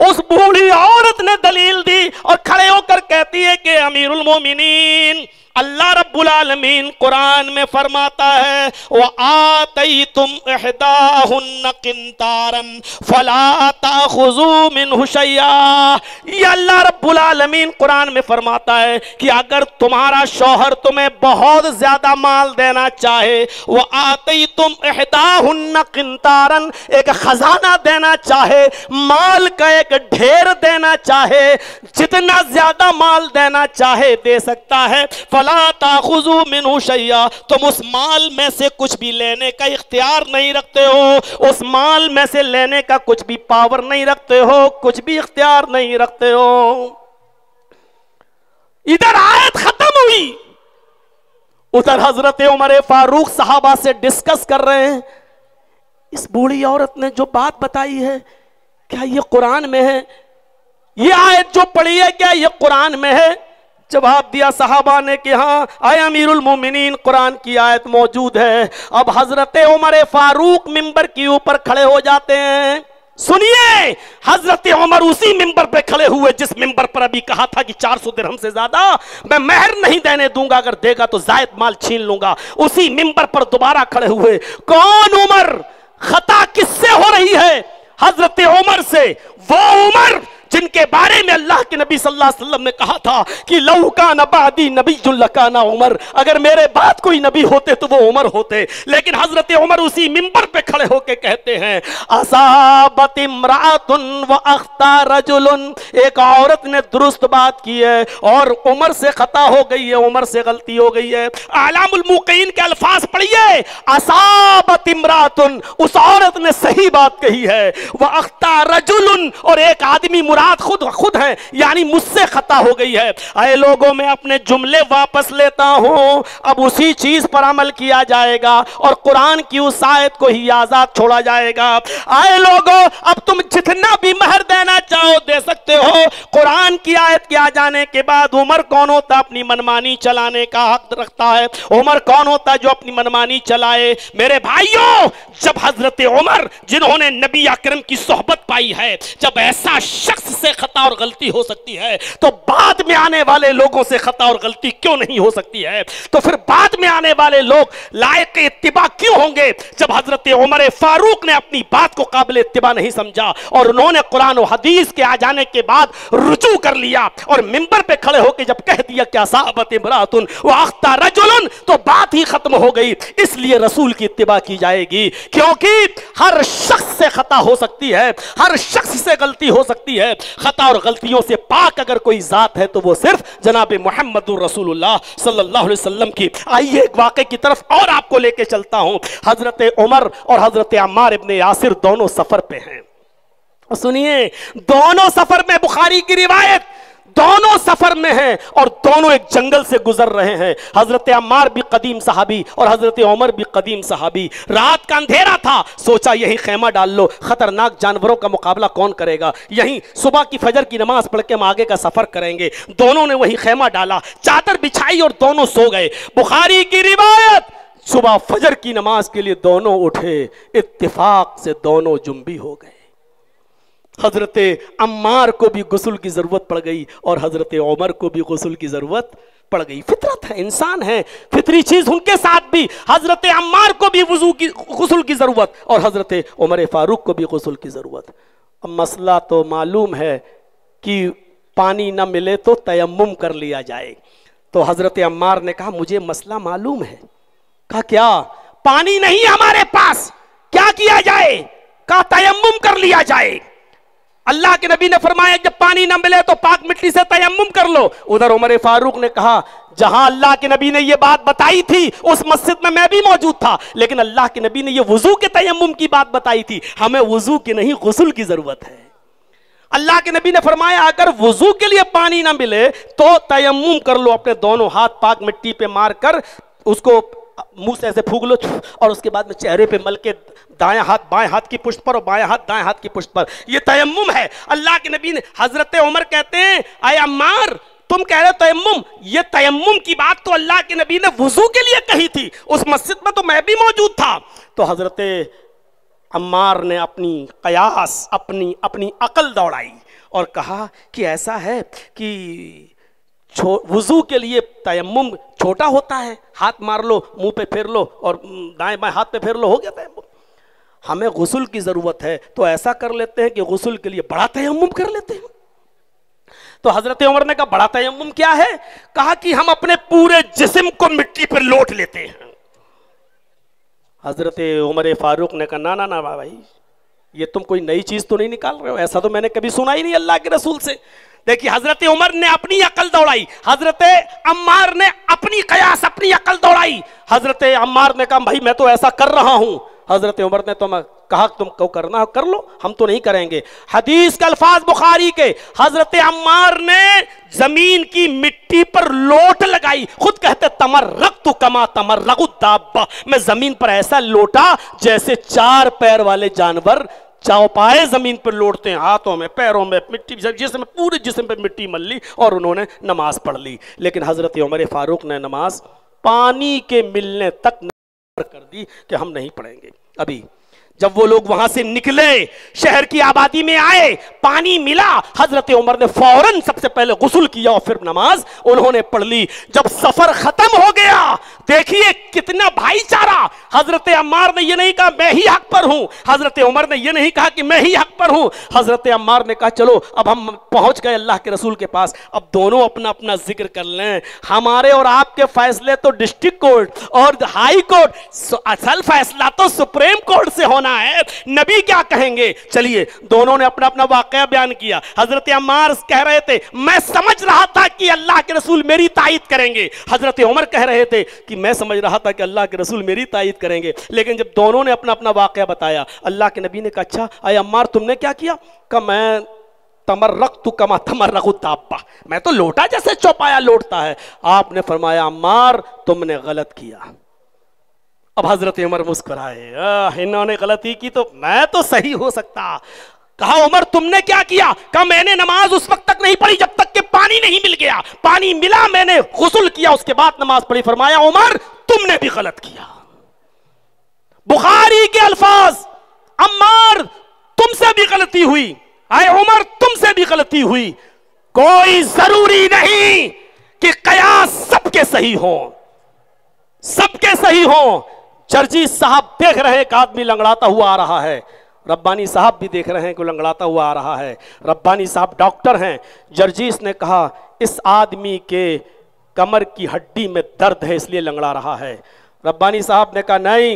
اس بوڑھی عورت نے دلیل دی اور کھڑے ہو کر کہتی ہے کہ امیر المومنین، اللہ رب العالمین قرآن میں فرماتا ہے وَآتَيْتُمْ إِحْدَاهُنَّ قِنْطَارًا فَلَا تَأْخُذُوا مِنْهُ شَيْئًا، یہ اللہ رب العالمین قرآن میں فرماتا ہے کہ اگر تمہارا شوہر تمہیں بہت زیادہ مال دینا چاہے، وَآتَيْتُمْ إِحْدَاهُنَّ قِنْطَارًا، ایک خزانہ دینا چاہے، مال کا ایک ڈھیر دینا چاہے، جتنا زیادہ مال دینا چاہے دے سکتا ہے، فَلَا تَأْخُذُوا مِنْهُ شَيْئًا، تم اس مال میں سے کچھ بھی لینے کا اختیار نہیں رکھتے ہو، اس مال میں سے لینے کا کچھ بھی پاور نہیں رکھتے ہو، کچھ بھی اختیار نہیں رکھتے ہو۔ ادھر آیت ختم ہوئی، ادھر حضرت عمر فاروق صحابہ سے ڈسکس کر رہے ہیں، اس بوڑھی عورت نے جو بات بتائی ہے کیا یہ قرآن میں ہے؟ یہ آیت جو پڑھی ہے کیا یہ قرآن میں ہے؟ جواب دیا صحابہ نے کہ ہاں اے امیر المومنین قرآن کی آیت موجود ہے۔ اب حضرت عمر فاروق منبر کے اوپر کھڑے ہو جاتے ہیں۔ سنیے، حضرت عمر اسی منبر پہ کھڑے ہوئے جس منبر پر ابھی کہا تھا کہ 400 درہم سے زیادہ میں مہر نہیں دینے دوں گا، اگر دے گا تو زائد مال چھین لوں گا، اسی منبر پر دوبارہ کھڑے ہوئے۔ کون عمر؟ خطا کس سے ہو رہی ہے؟ حضرت عمر سے، وہ عمر جن کے بارے میں اللہ کے نبی صلی اللہ علیہ وسلم نے کہا تھا کہ لو کان بعدی نبی لکان عمر، اگر میرے بعد کوئی نبی ہوتے تو وہ عمر ہوتے، لیکن حضرت عمر اسی منبر پہ کھڑے ہو کے کہتے ہیں اصابت امرأۃ واخطا رجل، ایک عورت نے درست بات کی ہے اور عمر سے خطا ہو گئی ہے، عمر سے غلطی ہو گئی ہے۔ اعلام الموقعین کے الفاظ پڑھیے، اصابت امرأۃ، اس عورت نے صحیح بات کہی ہے، واخطا رجل، اور ایک آدمی مراد خود ہے، یعنی مجھ سے خطا ہو گئی ہے۔ اے لوگوں، میں اپنے جملے واپس لیتا ہوں، اب اسی چیز پر عمل کیا جائے گا اور قرآن کی اس آیت کو ہی آزاد چھوڑا جائے گا۔ اے لوگوں، اب تم جتنا بھی مہر دینا چاہو دے سکتے ہو۔ قرآن کی آیت کے آ جانے کے بعد عمر کون ہوتا اپنی منمانی چلانے کا حق رکھتا ہے؟ عمر کون ہوتا جو اپنی منمانی چلائے؟ میرے بھائیوں، جب حضرت عمر جنہوں نے نبی اکرم کی صحبت پائی ہے، جب ایسا شخص سے خطا اور غلطی ہو سکتی ہے تو بعد میں آنے والے لوگوں سے خطا اور غلطی کیوں نہیں ہو سکتی ہے؟ تو پھر بعد میں آنے والے لوگ لائق اتباع کیوں ہوں گے؟ جب حضرت عمر فاروق نے اپنی بات کو قابل اتباع نہیں سمجھا اور انہوں نے قرآن و حدیث کے آ جانے کے بعد رجوع کر لیا اور منبر پہ کھڑے ہو کے جب کہہ دیا کہ اصابت امرأۃ واخطا رجل، تو بات ہی ختم ہو گئی۔ اس لیے رسول کی اتباع کی جائے گی، کیونکہ ہر شخص سے خطا ہو سکتی ہے، ہر شخص سے غلطی ہو سکتی ہے، خطا اور غلطیوں سے پاک اگر کوئی ذات ہے تو وہ صرف جناب محمد رسول اللہ صلی اللہ علیہ وسلم کی۔ آئیے ایک واقعے کی طرف اور آپ کو لے کے چلتا ہوں۔ حضرت عمر اور حضرت عمار ابن یاسر دونوں سفر پہ ہیں، سنیے دونوں سفر میں، بخاری کی روایت، دونوں سفر میں ہیں اور دونوں ایک جنگل سے گزر رہے ہیں۔ حضرت عمار بھی قدیم صحابی اور حضرت عمر بھی قدیم صحابی۔ رات کا اندھیرا تھا، سوچا یہی خیمہ ڈال لو، خطرناک جانوروں کا مقابلہ کون کرے گا، یہیں صبح کی فجر کی نماز پڑھ کے ہم آگے کا سفر کریں گے۔ دونوں نے وہی خیمہ ڈالا، چادر بچھائی اور دونوں سو گئے۔ بخاری کی روایت، صبح فجر کی نماز کے لیے دونوں اٹھے، اتفاق سے دونوں جنبی ہو گئے۔ حضرت عمار کو بھی غسل کی ضرورت پڑ گئی اور حضرت عمر کو بھی غسل کی ضرورت پڑ گئی۔ فطرت ہے، انسان ہے، فطری چیز ان کے ساتھ بھی۔ حضرت عمار کو بھی غسل کی ضرورت اور حضرت عمر فاروق کو بھی غسل کی ضرورت۔ اب مسئلہ تو معلوم ہے کہ پانی نہ ملے تو تیمم کر لیا جائے۔ تو حضرت عمار نے کہا مجھے مسئلہ معلوم ہے۔ کہا کیا؟ پانی نہیں ہمارے پاس، کیا کیا جائے؟ کہا تیمم کر لیا جائے۔ اللہ کے نبی نے فرمایا جب پانی نہ ملے تو پاک مٹی سے تیمم کر لو۔ ادھر عمر فاروق نے کہا جہاں اللہ کے نبی نے یہ بات بتائی تھی اس مسجد میں میں بھی موجود تھا، لیکن اللہ کے نبی نے یہ وضو کے تیمم کی بات بتائی تھی، ہمیں وضو کی نہیں غسل کی ضرورت ہے۔ اللہ کے نبی نے فرمایا اگر وضو کے لیے پانی نہ ملے تو تیمم کر لو، اپنے دونوں ہاتھ پاک مٹی پہ مار کر اس کو منہ سے ایسے پھونک لو اور اس کے بعد میں چہرے پہ مل کے دائیں ہاتھ بائیں ہاتھ کی پشت پر اور بائیں ہاتھ دائیں ہاتھ کی پشت پر، یہ تیمم ہے۔ اللہ کے نبی نے، حضرت عمر کہتے ہیں اے عمار تم کہہ رہے تیمم، یہ تیمم کی بات تو اللہ کے نبی نے وضو کے لیے کہی تھی، اس مسجد میں تو میں بھی موجود تھا۔ تو حضرت عمار نے اپنی قیاس، اپنی عقل دوڑائی اور کہا کہ ایسا ہے کہ وضو کے لیے تیمم چھوٹا ہوتا ہے، ہاتھ مار لو، منہ پہ پھیر لو اور دائیں بائیں ہاتھ پہ پھیر لو، ہو گیا تیمم۔ ہمیں غسل کی ضرورت ہے تو ایسا کر لیتے ہیں کہ غسل کے لیے بڑا تیمم کر لیتے ہیں۔ تو حضرت عمر نے کہا بڑا تیمم کیا ہے؟ کہا کہ ہم اپنے پورے جسم کو مٹی پر لوٹ لیتے ہیں۔ حضرت عمر فاروق نے کہا نا نا نا بھائی، یہ تم کوئی نئی چیز تو نہیں نکال رہے ہو، ایسا تو میں نے کبھی سنا ہی نہیں اللہ کے رسول سے۔ دیکھیے حضرت عمر نے اپنی عقل دوڑائی، حضرت عمار نے اپنی قیاس، اپنی عقل دوڑائی۔ حضرت عمار نے کہا بھائی میں تو ایسا کر رہا ہوں، حضرت عمر نے تو کہا تم کو کرنا ہے کر لو، ہم تو نہیں کریں گے۔ حدیث کے الفاظ بخاری کے، حضرت عمار نے زمین کی مٹی پر لوٹ لگائی، خود کہتے تمرغت کما تمرغ الدابہ، میں زمین پر ایسا لوٹا جیسے چار پیر والے جانور چوپائے زمین پر لوٹتے ہیں، ہاتھوں میں پیروں میں مٹی، جسم میں پورے جسم پہ مٹی مل لی اور انہوں نے نماز پڑھ لی۔ لیکن حضرت عمر فاروق نے نماز پانی کے ملنے تک کر دی کہ ہم نہیں پڑھیں گے۔ ابھی جب وہ لوگ وہاں سے نکلے، شہر کی آبادی میں آئے، پانی ملا، حضرت عمر نے فوراً سب سے پہلے غسل کیا اور پھر نماز انہوں نے پڑھ لی۔ جب سفر ختم ہو گیا، دیکھیے کتنا بھائی چارہ، حضرت عمار نے یہ نہیں کہا میں ہی حق پر ہوں، حضرت عمر نے یہ نہیں کہا کہ میں ہی حق پر ہوں، حضرت عمار نے کہا چلو اب ہم پہنچ گئے اللہ کے رسول کے پاس، اب دونوں اپنا اپنا ذکر کر لیں، ہمارے اور آپ کے فیصلے تو ڈسٹرکٹ کورٹ اور ہائی کورٹ، اصل فیصلہ تو سپریم کورٹ سے ہونا ہے، نبی کیا کہیں گے۔ چلیے دونوں نے اپنا اپنا واقعہ بیان کیا۔ حضرت عمار کہہ رہے تھے میں سمجھ رہا تھا کہ اللہ کے رسول میری تائید کریں گے، حضرت عمر کہہ رہے تھے کہ میں سمجھ رہا تھا کہ اللہ کے رسول میری تائید کریں گے۔ لیکن جب دونوں نے اپنا اپنا واقعہ بتایا، اللہ کے نبی نے کہا اچھا اے عمار تم نے کیا کیا؟ کہ میں تمرغت کما تمرغ الدابہ، میں تو لوٹا جیسے چوپایا لوٹتا ہے۔ آپ نے فرمایا عمار تم نے غلط کیا۔ اب حضرت عمر مسکرائے، انہوں نے غلطی کی تو میں تو صحیح ہو سکتا۔ کہا عمر تم نے کیا کیا؟ کہا میں نے نماز اس وقت تک نہیں پڑھی جب تک کہ پانی نہیں مل گیا، پانی ملا میں نے غسل کیا اس کے بعد نماز پڑھی۔ فرمایا عمر تم نے بھی غلط کیا۔ بخاری کے الفاظ، عمار تم سے بھی غلطی ہوئی، اے عمر تم سے بھی غلطی ہوئی، کوئی ضروری نہیں کہ قیاس سب کے صحیح ہوں، سب کے صحیح ہوں۔ جرجی صاحب دیکھ رہے ہیں ایک آدمی لنگڑاتا ہوا آ رہا ہے، ربانی صاحب بھی دیکھ رہے ہیں کہ لنگڑاتا ہوا آ رہا ہے، ربانی صاحب ڈاکٹر ہیں۔ جرجیس نے کہا اس آدمی کے کمر کی ہڈی میں درد ہے اس لیے لنگڑا رہا ہے۔ ربانی صاحب نے کہا نہیں،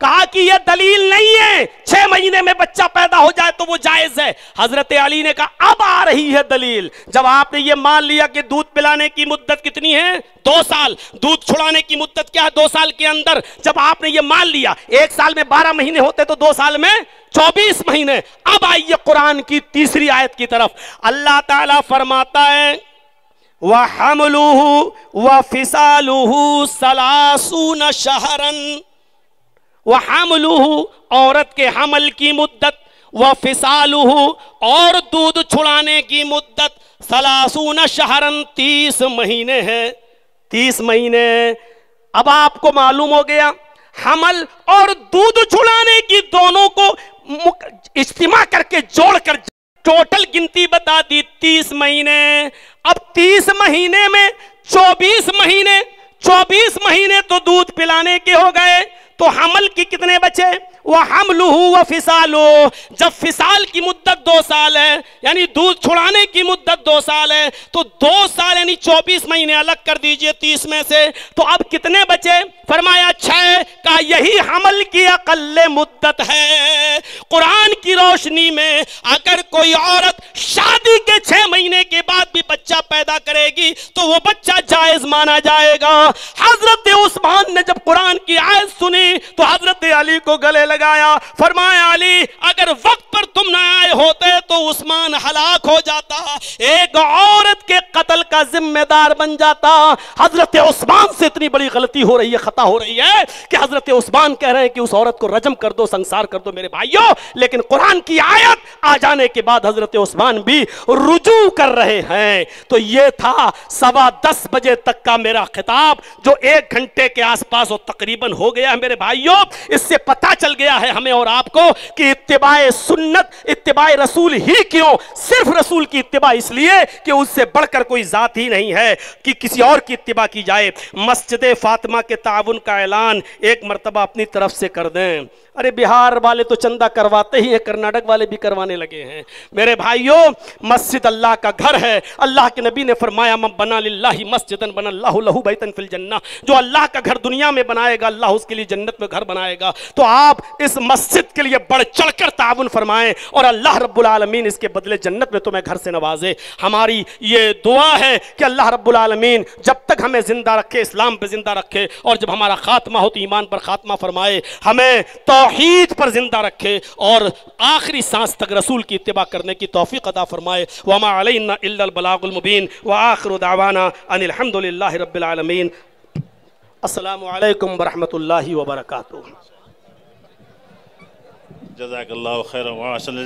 کہا کہ یہ دلیل نہیں ہے 6 مہینے میں بچہ پیدا ہو جائے تو وہ جائز ہے. حضرت علی نے کہا اب آ رہی ہے دلیل. جب آپ نے یہ مان لیا کہ دودھ پلانے کی مدت کتنی ہے 2 سال, دودھ چھڑانے کی مدت کیا ہے 2 سال کے اندر, جب آپ نے یہ مان لیا 1 سال میں 12 مہینے ہوتے تو 2 سال میں 24 مہینے. اب آئیے قرآن کی تیسری آیت کی طرف. اللہ تعالیٰ فرماتا ہے وَحَمْلُهُ وَفِصَالُهُ 30 شَهْرًا. وَحَمْلُهُ عورت کے حمل کی مدت, وَفِصَالُهُ اور دودھ چھڑانے کی مدت 30 شہرن 30 مہینے ہے. 30 مہینے. اب آپ کو معلوم ہو گیا حمل اور دودھ چھڑانے کی دونوں کو اجتماع کر کے جوڑ کر ٹوٹل گنتی بتا دی 30 مہینے. اب 30 مہینے میں 24 مہینے, 24 مہینے تو دودھ پلانے کے ہو گئے, تو حمل کی کتنے بچے؟ وَحَمْلُهُ وَفِصَالُهُ. جب فصال کی مدت 2 سال ہے یعنی دودھ چھڑانے کی مدت 2 سال ہے, تو 2 سال یعنی 24 مہینے الگ کر دیجئے 30 میں سے, تو اب کتنے بچے؟ فرمایا 6. کہا یہی حمل کی اقل مدت ہے. قرآن کی روشنی میں اگر کوئی عورت شادی کے 6 مہینے کے بعد بھی بچہ پیدا کرے گی تو وہ بچہ جائز مانا جائے گا. حضرت عثمان نے جب قرآن کی آیت سنی تو حضرت علی کو گلے لگایا, فرمایا علی اگر وقت پر تم نہ آئے ہوتے تو عثمان ہلاک ہو جاتا, ایک عورت کے قتل کا ذمہ دار بن جاتا. حضرت عثمان سے اتنی بڑی غلطی ہو رہی ہے, خطا ہو رہی ہے کہ حضرت عثمان کہہ رہے ہیں کہ اس عورت کو رجم کر دو, سنسار کر دو. میرے بھائیوں, لیکن قرآن کی آیت آ جانے کے بعد حضرت عثمان بھی رجوع کر رہے ہیں. تو یہ تھا 10:15 بجے تک کا میرا خطاب, جو 1 گھنٹے کے آس پاس تقریباً ہو گیا ہے. میرے بھائیوں, اس سے پتہ چل گیا ہے ہمیں اور آپ کو کہ اتباع سنت, اتباع رسول ہی کیوں, صرف رسول کی اتباع اس لیے کہ اس سے بڑھ کر کوئی ذات ہی نہیں ہے کہ کسی اور کی اتباع کی جائے. مسجد فاطمہ کے تعاون کا اعلان ایک مرتبہ اپنی طرف سے کر دیں. ارے بہار والے تو چندہ کرواتے ہی ہیں, کرناٹک والے بھی کروانے لگے ہیں. میرے بھائیوں, مسجد اللہ کا گھر ہے. اللہ کے نبی نے فرمایا من بنا للہ مسجدن بنا اللہ لہ بیتن فی الجنہ. جو اللہ کا گھر دنیا میں بنائے گا اللہ اس کے لیے جنت میں گھر بنائے گا. تو آپ اس مسجد کے لیے بڑھ چڑھ کر تعاون فرمائیں اور اللہ رب العالمین اس کے بدلے جنت میں تمہیں گھر سے نوازے. ہماری یہ دعا ہے کہ اللہ رب العالمین جب تک ہمیں زندہ رکھے, اسلام پہ زندہ رکھے, اور جب ہمارا خاتمہ ہو تو ایمان پر خاتمہ فرمائے, ہمیں توحید پر زندہ رکھے اور آخری سانس تک رسول کی اتباع کرنے کی توفیق عطا فرمائے. وما علینا الا البلاغ المبین وآخر دعوانا ان الحمد للہ رب العالمین. السلام علیکم ورحمۃ اللہ وبرکاتہ. جزاک اللہ خیر.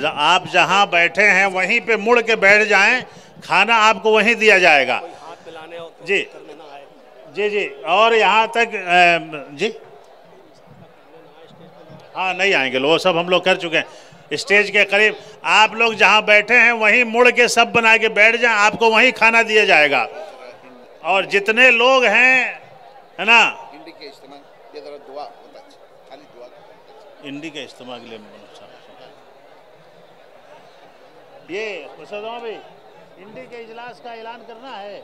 آپ جہاں بیٹھے ہیں وہیں پہ مڑ کے بیٹھ جائیں, کھانا آپ کو وہیں دیا جائے گا. جی جی جی, اور یہاں تک جی ہاں نہیں آئیں گے وہ سب ہم لوگ کر چکے ہیں. اسٹیج کے قریب آپ لوگ جہاں بیٹھے ہیں وہیں مڑ کے سب بنا کے بیٹھ جائیں, آپ کو وہیں کھانا دیا جائے گا. اور جتنے لوگ ہیں ہے نا, انڈی کے اجتماع کے لیے یہ بھائی انڈی کے اجلاس کا اعلان کرنا ہے.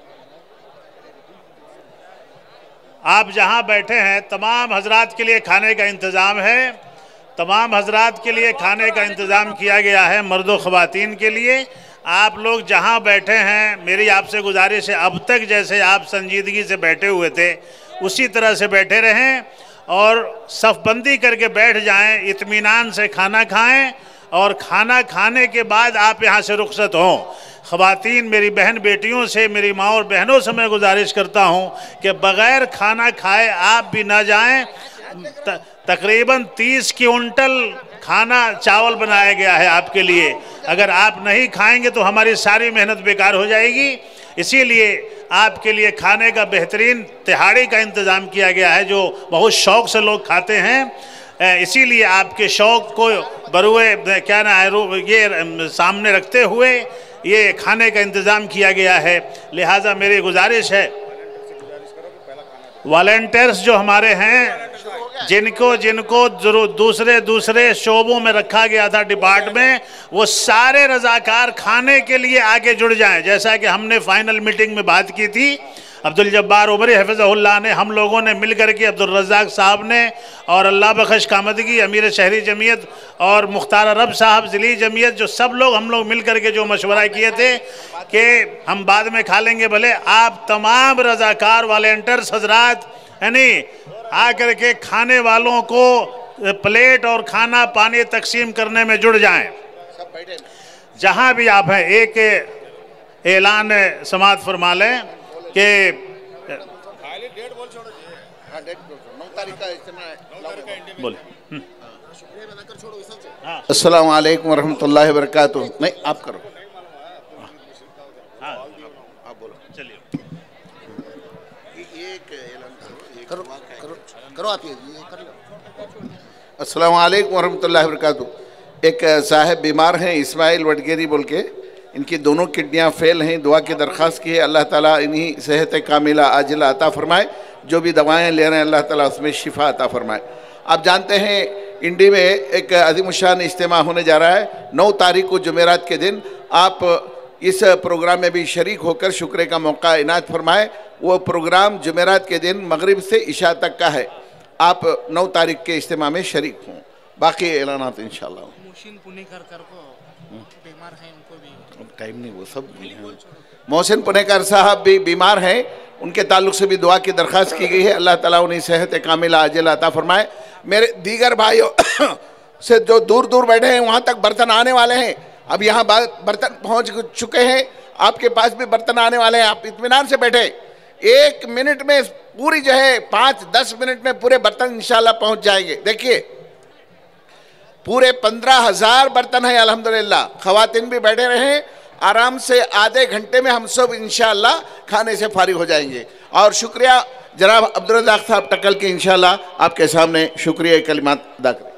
آپ جہاں بیٹھے ہیں تمام حضرات کے لیے کھانے کا انتظام ہے. تمام حضرات کے لیے کھانے کا انتظام کیا گیا ہے, مرد و خواتین کے لیے. آپ لوگ جہاں بیٹھے ہیں میری آپ سے گزارش ہے اب تک جیسے آپ سنجیدگی سے بیٹھے ہوئے تھے اسی طرح سے بیٹھے رہیں اور صف بندی کر کے بیٹھ جائیں, اطمینان سے کھانا کھائیں, اور کھانا کھانے کے بعد آپ یہاں سے رخصت ہوں. خواتین میری بہن بیٹیوں سے, میری ماں اور بہنوں سے میں گزارش کرتا ہوں کہ بغیر کھانا کھائے آپ بھی نہ جائیں. تقریباً 30 کونٹل کھانا چاول بنایا گیا ہے آپ کے لیے. اگر آپ نہیں کھائیں گے تو ہماری ساری محنت بیکار ہو جائے گی. اسی لیے آپ کے لیے کھانے کا بہترین تہاڑی کا انتظام کیا گیا ہے جو بہت شوق سے لوگ کھاتے ہیں. اسی لیے آپ کے شوق کو بروئے کیا نا یہ سامنے رکھتے ہوئے یہ کھانے کا انتظام کیا گیا ہے. لہٰذا میری گزارش ہے والنٹیئرز جو ہمارے ہیں جن کو دوسرے شعبوں میں رکھا گیا تھا ڈپارٹ میں, وہ سارے رضاکار کھانے کے لیے آگے جڑ جائیں. جیسا کہ ہم نے فائنل میٹنگ میں بات کی تھی, عبدالجبار عمری حفظہ نے، ہم لوگوں نے مل کر کے عبدالرزاق صاحب نے اور اللہ بخش کامدگی امیر شہری جمعیت اور مختار عرب صاحب ذیلی جمعیت، جو سب لوگ ہم لوگ مل کر کے جو مشورہ کیے تھے کہ ہم بعد میں کھا لیں گے، بھلے آپ تمام رضاکار والنٹرز حضرات یعنی آ کر کے کھانے والوں کو پلیٹ اور کھانا پانی تقسیم کرنے میں جڑ جائیں۔ جہاں بھی آپ ہیں ایک اعلان سماعت فرما لیں کہ السلام علیکم ورحمۃ اللہ وبرکاتہ۔ نہیں آپ کرو، آپ بولو، چلیے کرو آپ یہ کر لو۔ السلام علیکم ورحمۃ اللہ وبرکاتہ۔ ایک صاحب بیمار ہیں اسماعیل وڈگیری بول کے، ان کی دونوں کڈنیاں فیل ہیں، دعا کی درخواست کی ہے، اللہ تعالیٰ انہی صحت کاملہ عاجلہ عطا فرمائے، جو بھی دوائیں لے رہے ہیں اللہ تعالیٰ اس میں شفا عطا فرمائے۔ آپ جانتے ہیں انڈی میں ایک عظیم الشان اجتماع ہونے جا رہا ہے 9 تاریخ کو جمعرات کے دن۔ آپ اس پروگرام میں بھی شریک ہو کر شکرے کا موقع عنایت فرمائے۔ وہ پروگرام جمعرات کے دن مغرب سے عشاء تک کا ہے، آپ 9 تاریخ کے اجتماع میں شریک ہوں۔ باقی اعلانات انشاءاللہ محسن پنیکر صاحب بھی بیمار ہیں، ان کے تعلق سے بھی دعا کی درخواست کی گئی ہے، اللہ تعالیٰ انہیں صحت کاملہ عاجلہ عطا فرمائے۔ میرے دیگر بھائیوں سے جو دور دور بیٹھے ہیں وہاں تک برتن آنے والے ہیں، اب یہاں برتن پہنچ چکے ہیں، آپ کے پاس بھی برتن آنے والے ہیں، آپ اطمینان سے بیٹھے۔ 1 منٹ میں پوری جو ہے 5-10 منٹ میں پورے برتن انشاءاللہ پہنچ جائیں گے۔ دیکھیے پورے 15,000 برتن ہیں الحمدللہ، خواتین بھی بیٹھے رہیں، آرام سے آدھے گھنٹے میں ہم سب انشاءاللہ کھانے سے فارغ ہو جائیں گے۔ اور شکریہ جناب عبدالرزاق صاحب ٹکل کے، انشاءاللہ آپ کے سامنے شکریہ کلمات ادا کریں۔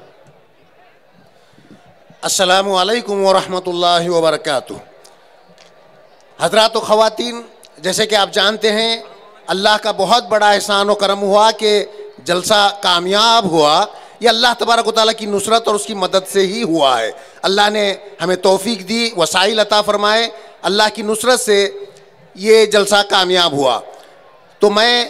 السلام علیکم ورحمۃ اللہ وبرکاتہ۔ حضرات و خواتین، جیسے کہ آپ جانتے ہیں اللہ کا بہت بڑا احسان و کرم ہوا کہ جلسہ کامیاب ہوا، یہ اللہ تبارک و تعالیٰ کی نصرت اور اس کی مدد سے ہی ہوا ہے۔ اللہ نے ہمیں توفیق دی، وسائل عطا فرمائے، اللہ کی نصرت سے یہ جلسہ کامیاب ہوا۔ تو میں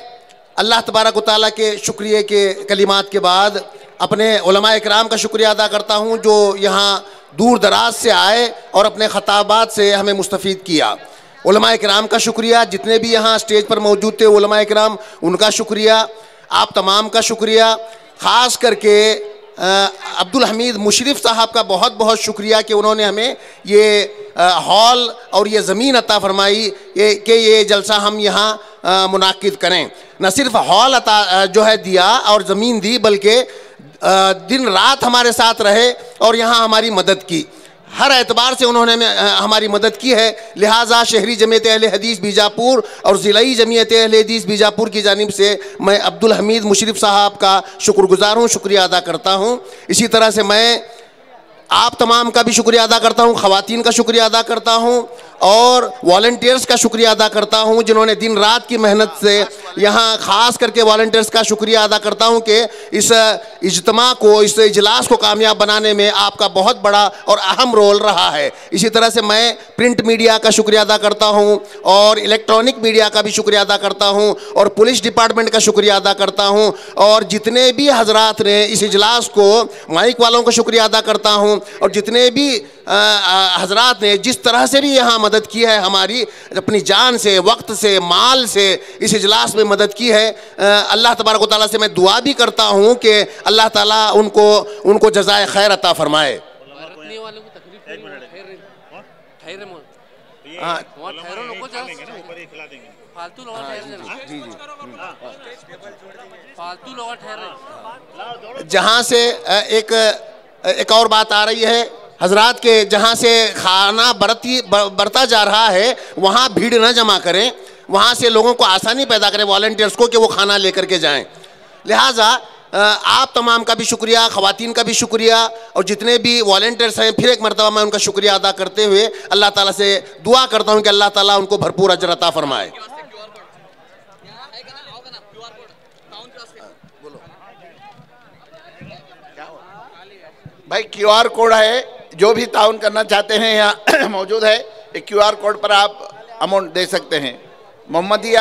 اللہ تبارک و تعالیٰ کے شکریہ کے کلمات کے بعد اپنے علماء اکرام کا شکریہ ادا کرتا ہوں جو یہاں دور دراز سے آئے اور اپنے خطابات سے ہمیں مستفید کیا۔ علماء اکرام کا شکریہ، جتنے بھی یہاں اسٹیج پر موجود تھے علماء اکرام، ان کا شکریہ، آپ تمام کا شکریہ، خاص کر کے عبدالحمید مشرف صاحب کا بہت بہت شکریہ کہ انہوں نے ہمیں یہ ہال اور یہ زمین عطا فرمائی کہ یہ جلسہ ہم یہاں منعقد کریں۔ نہ صرف ہال عطا جو ہے دیا اور زمین دی، بلکہ دن رات ہمارے ساتھ رہے اور یہاں ہماری مدد کی، ہر اعتبار سے انہوں نے ہماری مدد کی ہے۔ لہٰذا شہری جمعیت اہل حدیث بیجاپور اور ضلعی جمعیت اہل حدیث بیجاپور کی جانب سے میں عبدالحمید مشرف صاحب کا شکر گزار ہوں، شکریہ ادا کرتا ہوں۔ اسی طرح سے میں آپ تمام کا بھی شکریہ ادا کرتا ہوں، خواتین کا شکریہ ادا کرتا ہوں اور والنٹیئرز کا شکریہ ادا کرتا ہوں جنہوں نے دن رات کی محنت سے یہاں، خاص کر کے والنٹیئرز کا شکریہ ادا کرتا ہوں کہ اس اجتماع کو، اس اجلاس کو کامیاب بنانے میں آپ کا بہت بڑا اور اہم رول رہا ہے۔ اسی طرح سے میں پرنٹ میڈیا کا شکریہ ادا کرتا ہوں اور الیکٹرانک میڈیا کا بھی شکریہ ادا کرتا ہوں اور پولیس ڈپارٹمنٹ کا شکریہ ادا کرتا ہوں اور جتنے بھی حضرات نے اس اجلاس کو، مائک والوں کا شکریہ ادا کرتا ہوں اور جتنے بھی حضرات نے جس طرح سے بھی یہاں مدد کی ہے، ہماری اپنی جان سے، وقت سے، مال سے اس اجلاس میں مدد کی ہے، اللہ تبارک و تعالیٰ سے میں دعا بھی کرتا ہوں کہ اللہ تعالیٰ ان کو جزائے خیر عطا فرمائے۔ جہاں سے ایک اور بات آ رہی ہے حضرات کے، جہاں سے کھانا برتا جا رہا ہے وہاں بھیڑ نہ جمع کریں، وہاں سے لوگوں کو آسانی پیدا کریں، والنٹیئرز کو، کہ وہ کھانا لے کر کے جائیں۔ لہٰذا آپ تمام کا بھی شکریہ، خواتین کا بھی شکریہ اور جتنے بھی والنٹیئرز ہیں، پھر ایک مرتبہ میں ان کا شکریہ ادا کرتے ہوئے اللہ تعالیٰ سے دعا کرتا ہوں کہ اللہ تعالیٰ ان کو بھرپور اجر عطا فرمائے۔ بھائی کیو آر کوڈ ہے، جو بھی تعاون کرنا چاہتے ہیں یہاں موجود ہے، ایک کیو آر کوڈ پر آپ اماؤنٹ دے سکتے ہیں۔ محمدیہ